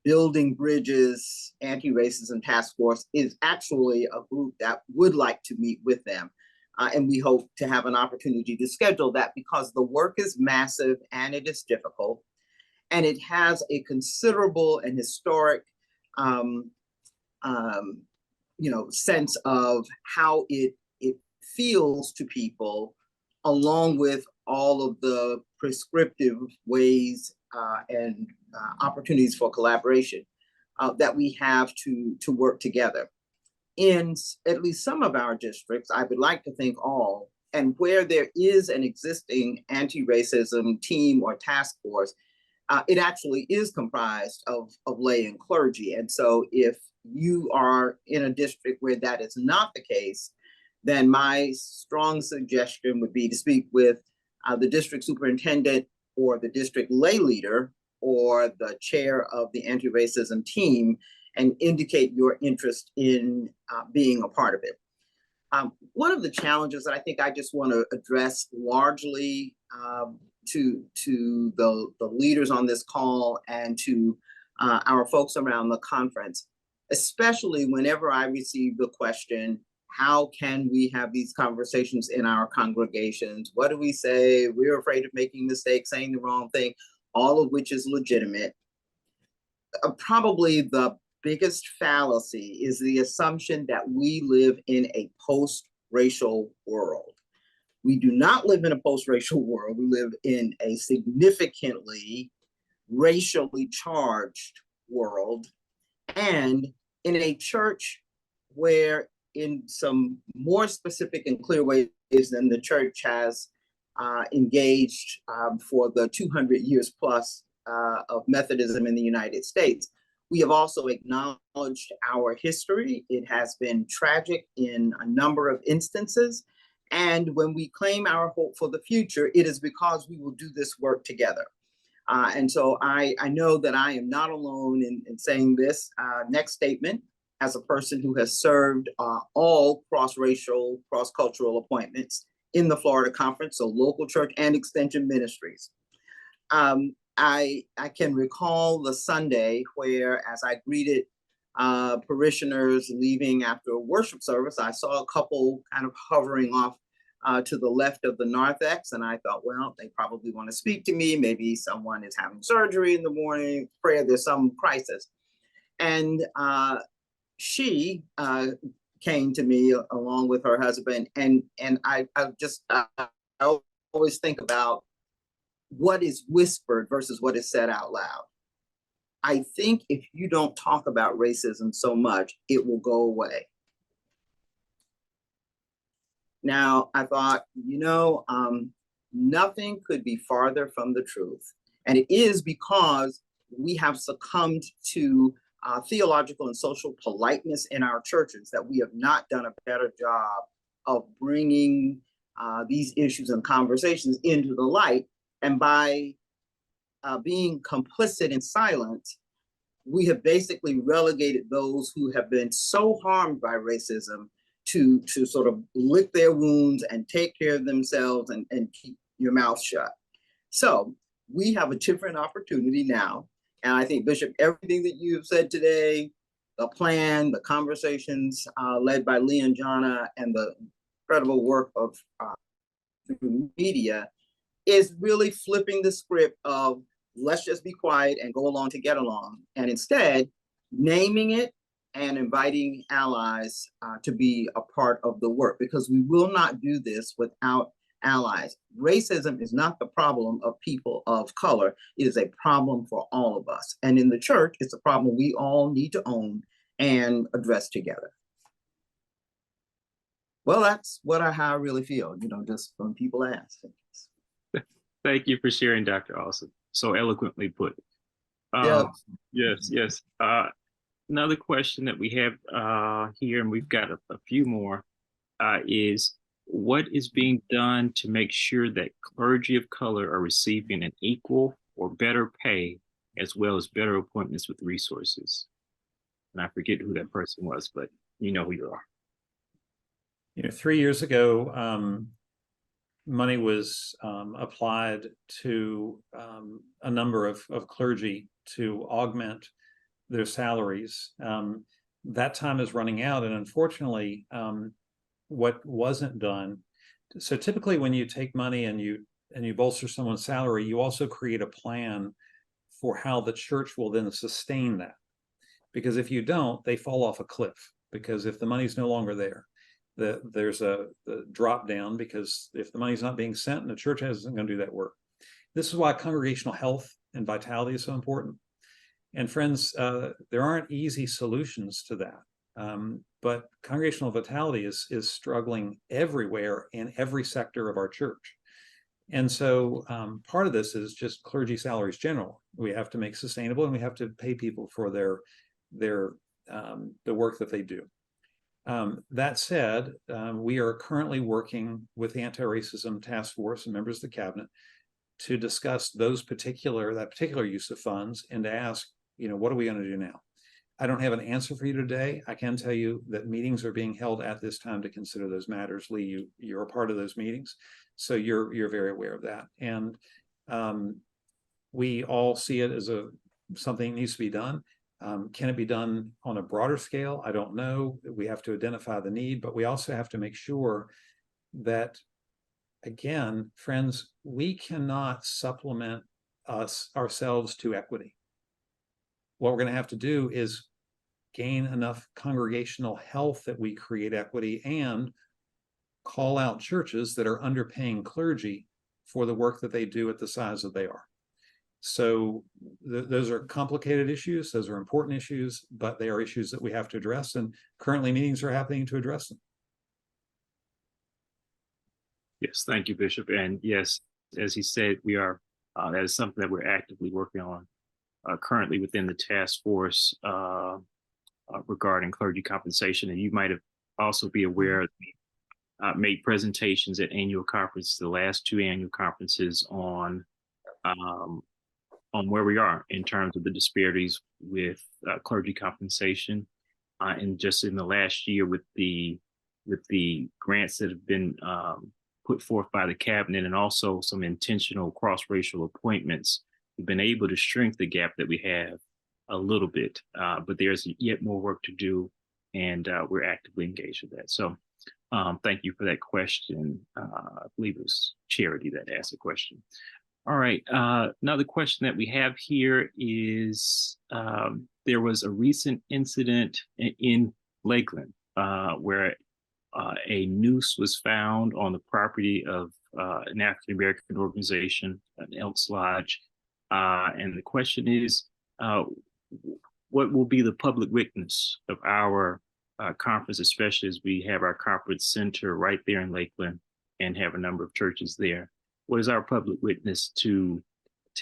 Building Bridges Anti-Racism Task Force is actually a group that would like to meet with them. And we hope to have an opportunity to schedule that, because the work is massive and it is difficult. And it has a considerable and historic sense of how it feels to people, along with all of the prescriptive ways and opportunities for collaboration that we have to work together. In at least some of our districts, I would like to think all, and where there is an existing anti-racism team or task force, it actually is comprised of lay and clergy. And so if you are in a district where that is not the case, then my strong suggestion would be to speak with the district superintendent or the district lay leader or the chair of the anti-racism team and indicate your interest in being a part of it. One of the challenges that I think I just want to address largely to the leaders on this call and to our folks around the conference, especially whenever I receive the question, how can we have these conversations in our congregations? What do we say? We're afraid of making mistakes, saying the wrong thing, all of which is legitimate. Probably the biggest fallacy is the assumption that we live in a post-racial world. We do not live in a post-racial world. We live in a significantly racially charged world, and in a church where, in some more specific and clear ways than the church has engaged for the 200 years plus of Methodism in the United States, we have also acknowledged our history. It has been tragic in a number of instances. And when we claim our hope for the future, it is because we will do this work together. And so I know that I am not alone in saying this next statement as a person who has served all cross-racial, cross-cultural appointments in the Florida Conference, so local church and extension ministries. I can recall the Sunday where, as I greeted parishioners leaving after a worship service, I saw a couple kind of hovering off to the left of the narthex. And I thought, well, they probably want to speak to me. Maybe someone is having surgery in the morning, prayer, there's some crisis. And she came to me along with her husband. And I always think about what is whispered versus what is said out loud. I think if you don't talk about racism so much, it will go away. Now, I thought, nothing could be farther from the truth. And it is because we have succumbed to theological and social politeness in our churches that we have not done a better job of bringing these issues and conversations into the light. And by being complicit in silence, we have basically relegated those who have been so harmed by racism to sort of lick their wounds and take care of themselves and keep your mouth shut. So we have a different opportunity now. And I think, Bishop, everything that you've said today, the plan, the conversations led by Lee and Jonna, and the incredible work of media is really flipping the script of let's just be quiet and go along to get along. And instead, naming it and inviting allies to be a part of the work, because we will not do this without allies. Racism is not the problem of people of color. It is a problem for all of us. And in the church, it's a problem we all need to own and address together. Well, that's how I really feel, just when people ask. Thank you for sharing, Dr. Austin. So eloquently put. Yes. Another question that we have here, and we've got a few more, is what is being done to make sure that clergy of color are receiving an equal or better pay, as well as better appointments with resources? And I forget who that person was, but you know who you are. 3 years ago, money was applied to a number of clergy to augment their salaries. That time is running out, and unfortunately, what wasn't done. So typically, when you take money and you bolster someone's salary, you also create a plan for how the church will then sustain that. Because if you don't, they fall off a cliff. Because if the money's no longer there, there's a drop down, because if the money's not being sent and the church isn't going to do that work. This is why congregational health and vitality is so important. And friends, there aren't easy solutions to that. But congregational vitality is struggling everywhere in every sector of our church. And so part of this is just clergy salaries general. We have to make sustainable, and we have to pay people for the work that they do. That said, we are currently working with the Anti-Racism Task Force and members of the cabinet to discuss that particular use of funds, and to ask, what are we going to do now? I don't have an answer for you today. I can tell you that meetings are being held at this time to consider those matters. Lee, you're a part of those meetings, so you're very aware of that. And we all see it as something that needs to be done. Can it be done on a broader scale? I don't know. We have to identify the need, but we also have to make sure that, again, friends, we cannot supplement ourselves to equity. What we're going to have to do is gain enough congregational health that we create equity, and call out churches that are underpaying clergy for the work that they do at the size that they are. So those are complicated issues. Those are important issues, but they are issues that we have to address, and currently meetings are happening to address them. Yes, thank you, Bishop. And yes, as he said, that is something that we're actively working on currently within the task force regarding clergy compensation. And you might have also be aware that we made presentations at annual conference, the last 2 annual conferences, on where we are in terms of the disparities with clergy compensation. And just in the last year, with the grants that have been put forth by the cabinet, and also some intentional cross-racial appointments, we've been able to shrink the gap that we have a little bit. But there's yet more work to do and we're actively engaged with that. So thank you for that question. I believe it was Charity that asked the question. All right. Another question that we have here is there was a recent incident in Lakeland where a noose was found on the property of an African American organization, an Elks Lodge. And the question is, what will be the public witness of our conference, especially as we have our conference center right there in Lakeland and have a number of churches there? What is our public witness to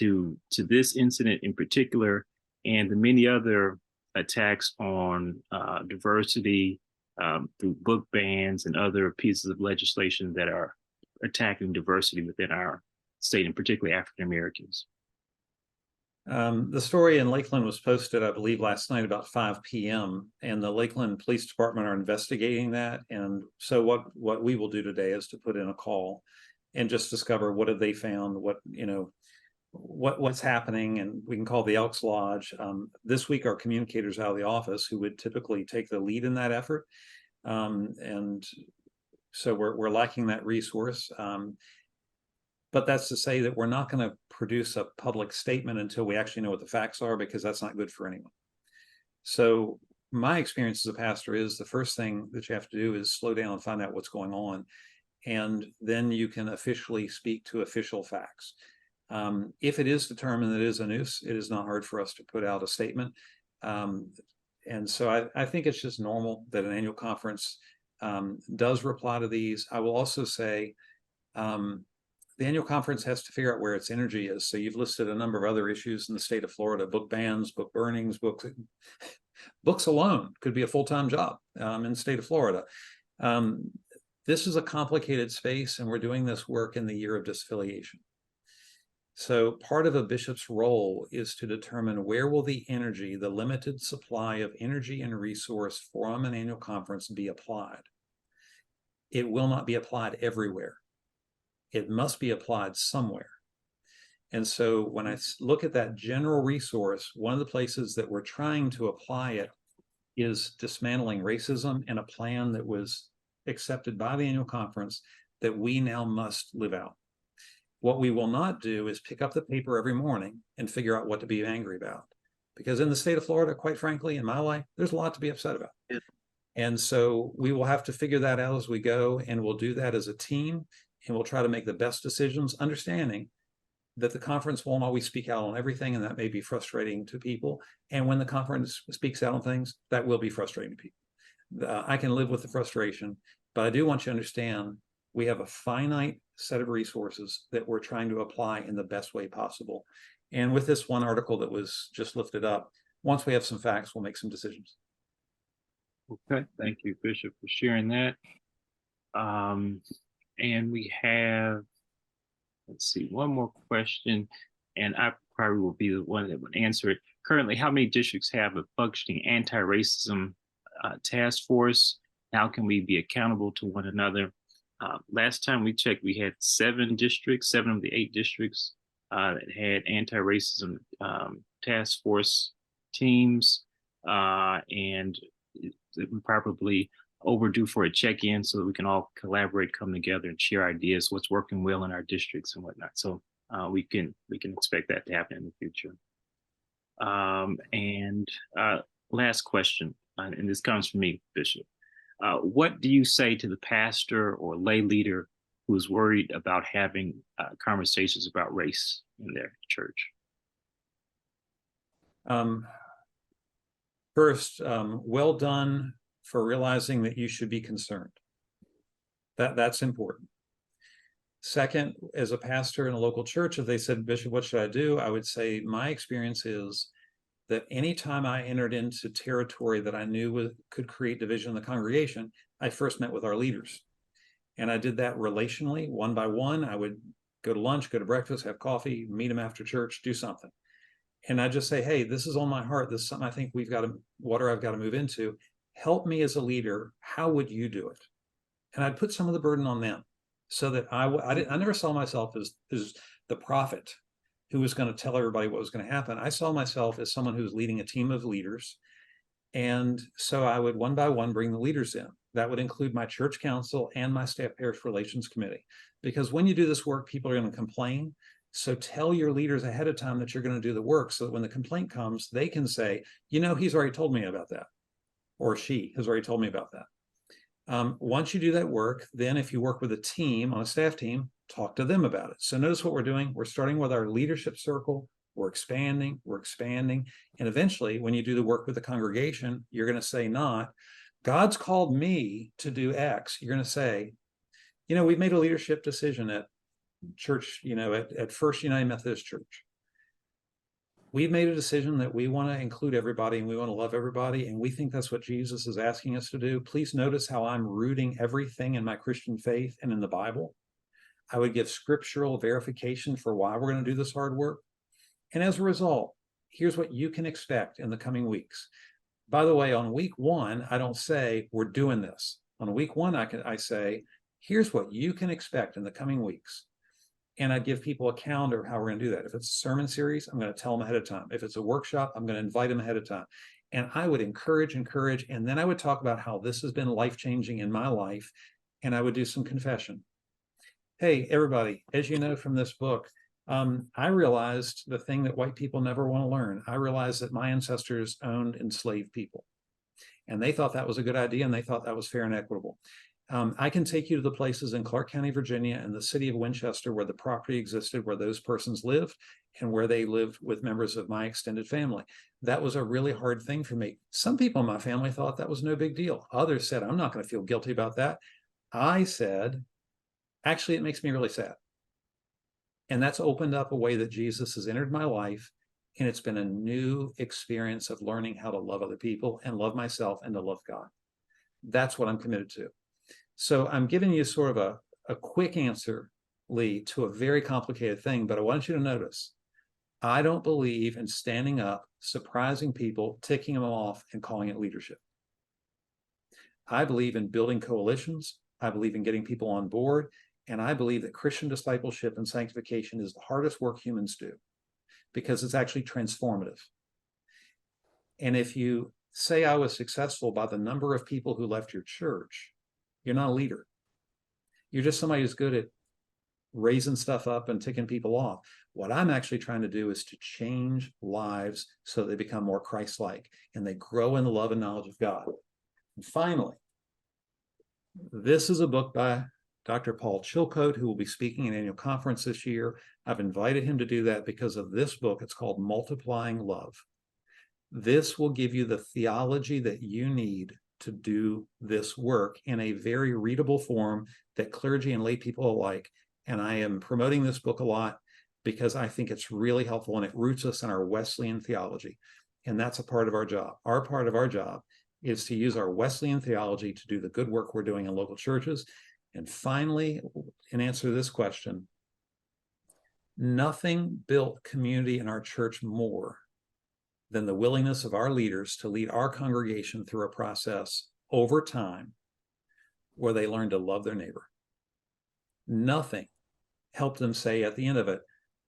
this incident in particular, and the many other attacks on diversity through book bans and other pieces of legislation that are attacking diversity within our state, and particularly African Americans? The story in Lakeland was posted, I believe, last night about 5 p.m. and the Lakeland Police Department are investigating that. And so what we will do today is to put in a call and just discover what have they found, what's happening, and we can call the Elks Lodge. This week, our communicators out of the office who would typically take the lead in that effort, and so we're lacking that resource. But that's to say that we're not going to produce a public statement until we actually know what the facts are, because that's not good for anyone. So my experience as a pastor is the first thing that you have to do is slow down and find out what's going on, and then you can officially speak to official facts. If it is determined that it is a noose, it is not hard for us to put out a statement. And so I think it's just normal that an annual conference does reply to these. I will also say the annual conference has to figure out where its energy is. So you've listed a number of other issues in the state of Florida: book bans, book burnings, books alone could be a full-time job in the state of Florida. This is a complicated space, and we're doing this work in the year of disaffiliation. So part of a bishop's role is to determine where will the energy, the limited supply of energy and resource from an annual conference, be applied. It will not be applied everywhere. It must be applied somewhere. And so when I look at that general resource, one of the places that we're trying to apply it is dismantling racism, and a plan that was accepted by the annual conference that we now must live out. What we will not do is pick up the paper every morning and figure out what to be angry about. Because in the state of Florida, quite frankly, in my life, there's a lot to be upset about. Yeah. And so we will have to figure that out as we go, and we'll do that as a team, and we'll try to make the best decisions, understanding that the conference won't always speak out on everything, and that may be frustrating to people. And when the conference speaks out on things, that will be frustrating to people. I can live with the frustration, but I do want you to understand we have a finite set of resources that we're trying to apply in the best way possible. And with this one article that was just lifted up, once we have some facts, we'll make some decisions. Okay, thank you, Bishop, for sharing that. And we have, let's see, one more question, and I probably will be the one that would answer it. Currently, how many districts have a functioning anti-racism task force? How can we be accountable to one another? Last time we checked, we had 7 districts, 7 of the 8 districts that had anti-racism task force teams, and we probably overdue for a check-in so that we can all collaborate, come together, and share ideas, what's working well in our districts and whatnot. So we can expect that to happen in the future. And last question, and this comes from me, Bishop. What do you say to the pastor or lay leader who is worried about having conversations about race in their church? First, well done for realizing that you should be concerned. That's important. Second, as a pastor in a local church, if they said, Bishop, what should I do? I would say my experience is that anytime I entered into territory that I knew could create division in the congregation, I first met with our leaders. And I did that relationally, one by one. I would go to lunch, go to breakfast, have coffee, meet them after church, do something. And I just say, hey, this is on my heart. This is something I think I've got to move into. Help me as a leader. How would you do it? And I'd put some of the burden on them, so that I never saw myself as the prophet who was going to tell everybody what was going to happen. I saw myself as someone who was leading a team of leaders, And so I would one by one bring the leaders in. That would include my church council and my staff parish relations committee. Because when you do this work, people are going to complain. So tell your leaders ahead of time that you're going to do the work so that when the complaint comes, they can say, you know, he's already told me about that, or she has already told me about that. Once you do that work, then if you work with a team, on a staff team, talk to them about it. So notice what we're doing. We're starting with our leadership circle. We're expanding. And eventually, when you do the work with the congregation, you're going to say not, God's called me to do X. You're going to say, you know, we've made a leadership decision at church, you know, at First United Methodist Church. We've made a decision that we want to include everybody and we want to love everybody. And we think that's what Jesus is asking us to do. Please notice how I'm rooting everything in my Christian faith and in the Bible. I would give scriptural verification for why we're going to do this hard work. And as a result, here's what you can expect in the coming weeks. By the way, on week 1, I don't say we're doing this. On week 1, I say, here's what you can expect in the coming weeks. And I give people a calendar of how we're going to do that. If it's a sermon series, I'm going to tell them ahead of time. If it's a workshop, I'm going to invite them ahead of time. And I would encourage, and then I would talk about how this has been life-changing in my life, and I would do some confession. Hey, everybody, as you know from this book, I realized the thing that white people never want to learn. I realized that my ancestors owned enslaved people, and they thought that was a good idea, and they thought that was fair and equitable. I can take you to the places in Clark County, Virginia, and the city of Winchester where the property existed, where those persons lived, and where they lived with members of my extended family. That was a really hard thing for me. Some people in my family thought that was no big deal. Others said, I'm not going to feel guilty about that. I said, actually, it makes me really sad. And that's opened up a way that Jesus has entered my life. And it's been a new experience of learning how to love other people and love myself and to love God. That's what I'm committed to. So I'm giving you sort of a quick answer, Lee, to a very complicated thing, but I want you to notice, I don't believe in standing up, surprising people, ticking them off, and calling it leadership. I believe in building coalitions. I believe in getting people on board. And I believe that Christian discipleship and sanctification is the hardest work humans do because it's actually transformative. And if you say I was successful by the number of people who left your church, you're not a leader. You're just somebody who's good at raising stuff up and ticking people off. What I'm actually trying to do is to change lives so they become more Christ-like and they grow in the love and knowledge of God. And finally, this is a book by Dr. Paul Chilcote, who will be speaking at an annual conference this year. I've invited him to do that because of this book. It's called Multiplying Love. This will give you the theology that you need to do this work in a very readable form that clergy and lay people alike. And I am promoting this book a lot because I think it's really helpful and it roots us in our Wesleyan theology. And that's a part of our job. Our part of our job is to use our Wesleyan theology to do the good work we're doing in local churches. And finally, in answer to this question, nothing built community in our church more than the willingness of our leaders to lead our congregation through a process over time where they learn to love their neighbor. Nothing helped them say at the end of it,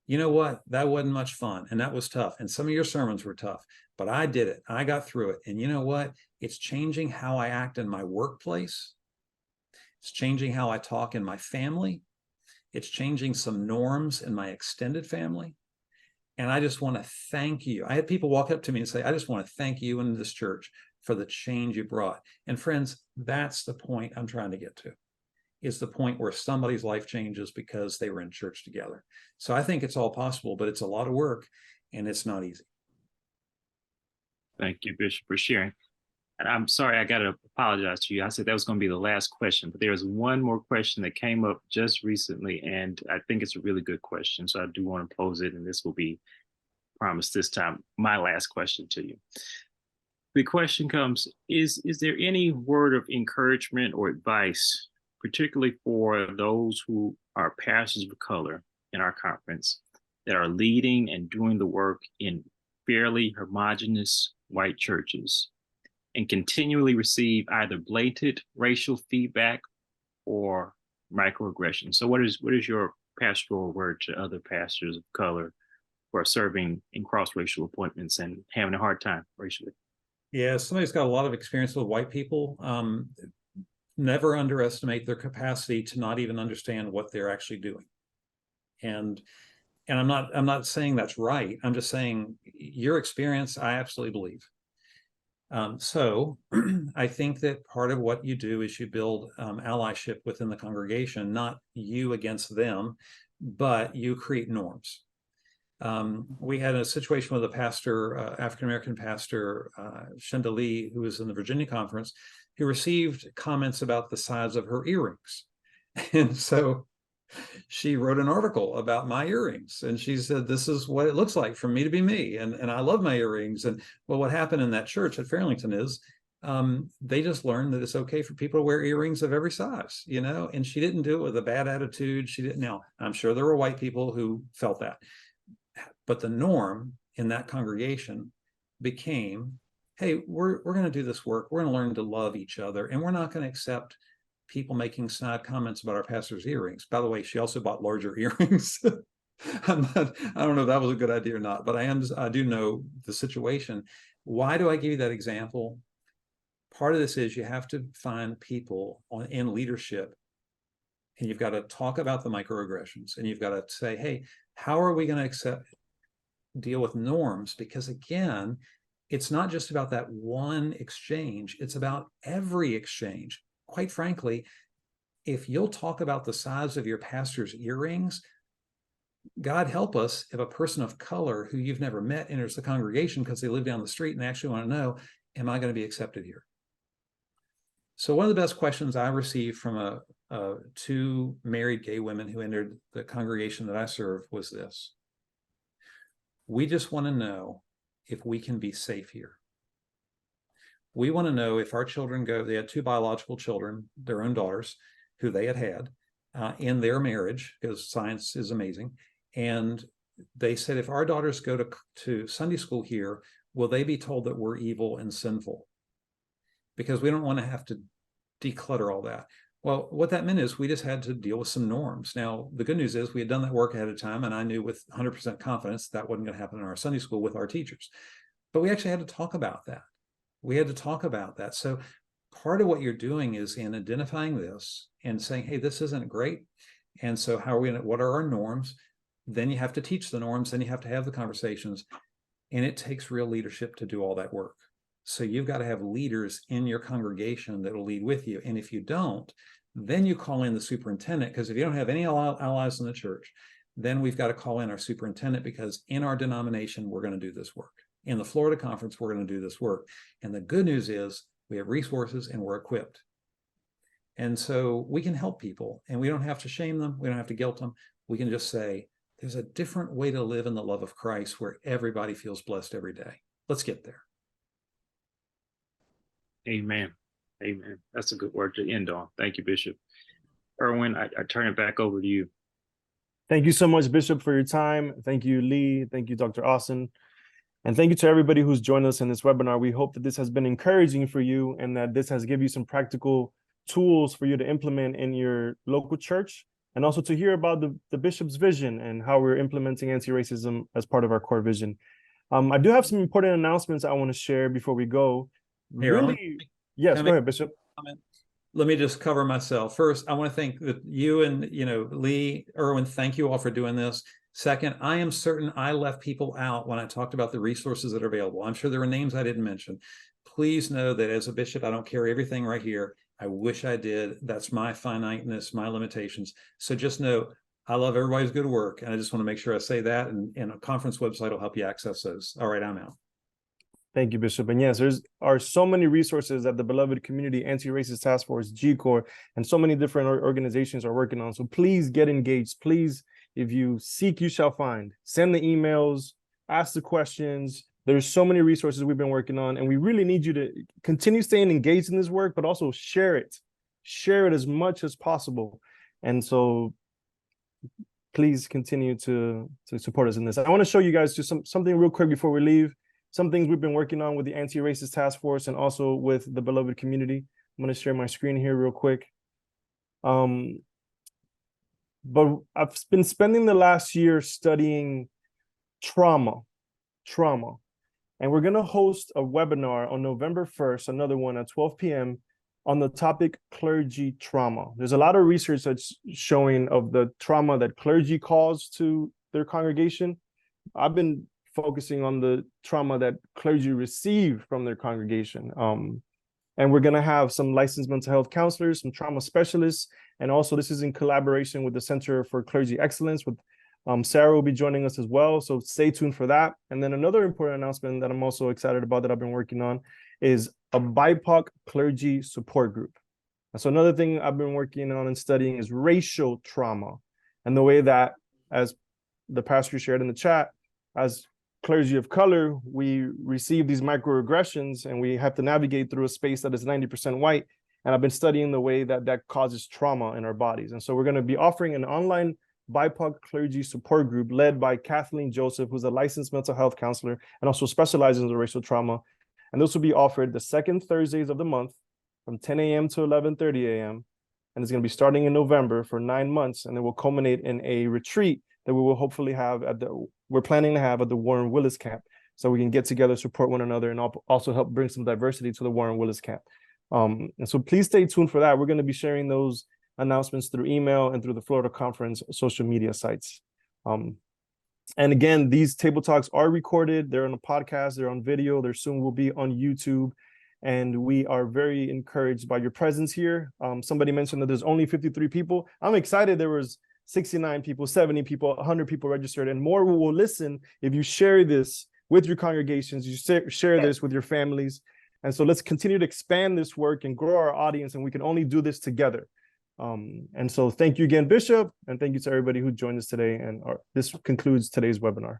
you know what, that wasn't much fun and that was tough. And some of your sermons were tough, but I did it. I got through it. And you know what? It's changing how I act in my workplace. It's changing how I talk in my family. It's changing some norms in my extended family. And I just want to thank you. I had people walk up to me and say, I just want to thank you and this church for the change you brought. And friends, that's the point I'm trying to get to, is the point where somebody's life changes because they were in church together. So I think it's all possible, but it's a lot of work and it's not easy. Thank you, Bishop, for sharing. And I'm sorry, I got to apologize to you. I said that was going to be the last question, but there's one more question that came up just recently, and I think it's a really good question. So I do want to pose it, and this will be, promised this time, my last question to you. The question comes, is there any word of encouragement or advice, particularly for those who are pastors of color in our conference that are leading and doing the work in fairly homogeneous white churches and continually receive either blatant racial feedback or microaggression? So what is your pastoral word to other pastors of color who are serving in cross-racial appointments and having a hard time racially? Yeah, somebody's got a lot of experience with white people. Never underestimate their capacity to not even understand what they're actually doing. And I'm not saying that's right. I'm just saying your experience, I absolutely believe. So I think that part of what you do is you build allyship within the congregation, not you against them, but you create norms. We had a situation with a pastor, African-American pastor, Shenda Lee, who was in the Virginia conference, who received comments about the size of her earrings. And so she wrote an article about my earrings, and she said, this is what it looks like for me to be me. And I love my earrings. And well, what happened in that church at Fairlington is they just learned that it's okay for people to wear earrings of every size, you know, and she didn't do it with a bad attitude. She didn't. Now, I'm sure there were white people who felt that. But the norm in that congregation became, hey, we're going to do this work. We're going to learn to love each other, and we're not going to accept people making snide comments about our pastor's earrings. By the way, she also bought larger earrings. I don't know if that was a good idea or not, but I do know the situation. Why do I give you that example? Part of this is you have to find people in leadership, and you've got to talk about the microaggressions, and you've got to say, hey, how are we going to deal with norms? Because again, it's not just about that one exchange, it's about every exchange. Quite frankly, if you'll talk about the size of your pastor's earrings, God help us if a person of color who you've never met enters the congregation because they live down the street and they actually want to know, am I going to be accepted here? So one of the best questions I received from two married gay women who entered the congregation that I serve was this: we just want to know if we can be safe here. We want to know if our children they had two biological children, their own daughters, who they had in their marriage, because science is amazing. And they said, if our daughters go to Sunday school here, will they be told that we're evil and sinful? Because we don't want to have to declutter all that. Well, what that meant is we just had to deal with some norms. Now, the good news is we had done that work ahead of time, and I knew with 100% confidence that wasn't going to happen in our Sunday school with our teachers. But we actually had to talk about that. We had to talk about that. So part of what you're doing is in identifying this and saying, hey, this isn't great. And so how are we going to, what are our norms? Then you have to teach the norms, then you have to have the conversations. And it takes real leadership to do all that work. So you've got to have leaders in your congregation that will lead with you. And if you don't, then you call in the superintendent, because if you don't have any allies in the church, then we've got to call in our superintendent, because in our denomination, we're going to do this work. In the Florida conference, we're going to do this work. And the good news is we have resources and we're equipped. And so we can help people, and we don't have to shame them. We don't have to guilt them. We can just say, there's a different way to live in the love of Christ where everybody feels blessed every day. Let's get there. Amen. Amen. That's a good word to end on. Thank you, Bishop. Erwin, I turn it back over to you. Thank you so much, Bishop, for your time. Thank you, Lee. Thank you, Dr. Austin. And thank you to everybody who's joined us in this webinar. We hope that this has been encouraging for you, and that this has given you some practical tools for you to implement in your local church, and also to hear about the Bishop's vision and how we're implementing anti-racism as part of our core vision. I do have some important announcements I want to share before we go. Really? Yes, go ahead, Bishop. Let me just cover myself. First, I want to thank you and Lee, Erwin, thank you all for doing this. Second, I am certain I left people out when I talked about the resources that are available. I'm sure there were names I didn't mention. Please know that as a bishop, I don't carry everything right here. I wish I did. That's my finiteness, my limitations. So just know I love everybody's good work, and I just want to make sure I say that, and a conference website will help you access those. All right, I'm out. Thank you, Bishop. And yes, there are so many resources that the Beloved Community Anti-Racist Task Force, G-Corps, and so many different organizations are working on. So please get engaged. Please, if you seek, you shall find. Send the emails, ask the questions. There's so many resources we've been working on, and we really need you to continue staying engaged in this work, but also share it. Share it as much as possible. And so please continue to support us in this. I want to show you guys just something real quick before we leave. Some things we've been working on with the Anti-Racist Task Force and also with the Beloved Community. I'm going to share my screen here real quick. But I've been spending the last year studying trauma. And we're going to host a webinar on November 1st, another one at 12 p.m. on the topic clergy trauma. There's a lot of research that's showing of the trauma that clergy cause to their congregation. I've been focusing on the trauma that clergy receive from their congregation. And we're going to have some licensed mental health counselors, some trauma specialists, and also this is in collaboration with the Center for Clergy Excellence. With Sarah will be joining us as well, so stay tuned for that. And then another important announcement that I'm also excited about that I've been working on is a BIPOC clergy support group. And so another thing I've been working on and studying is racial trauma, and the way that, as the pastor shared in the chat, as clergy of color, we receive these microaggressions and we have to navigate through a space that is 90% white. And I've been studying the way that that causes trauma in our bodies. And so we're going to be offering an online BIPOC clergy support group led by Kathleen Joseph, who's a licensed mental health counselor and also specializes in racial trauma. And this will be offered the second Thursdays of the month from 10 a.m. to 11:30 a.m. And it's going to be starting in November for 9 months. And it will culminate in a retreat that we will hopefully have we're planning to have at the Warren Willis camp, so we can get together, support one another, and also help bring some diversity to the Warren Willis camp. And so please stay tuned for that. We're going to be sharing those announcements through email and through the Florida Conference social media sites. And again, these table talks are recorded. They're on a podcast, they're on video, they soon will be on YouTube. And we are very encouraged by your presence here. Somebody mentioned that there's only 53 people. I'm excited there was 69 people, 70 people, 100 people registered, and more will listen if you share this with your congregations, you share this with your families. And so let's continue to expand this work and grow our audience, and we can only do this together. And so thank you again, Bishop, and thank you to everybody who joined us today. And this concludes today's webinar.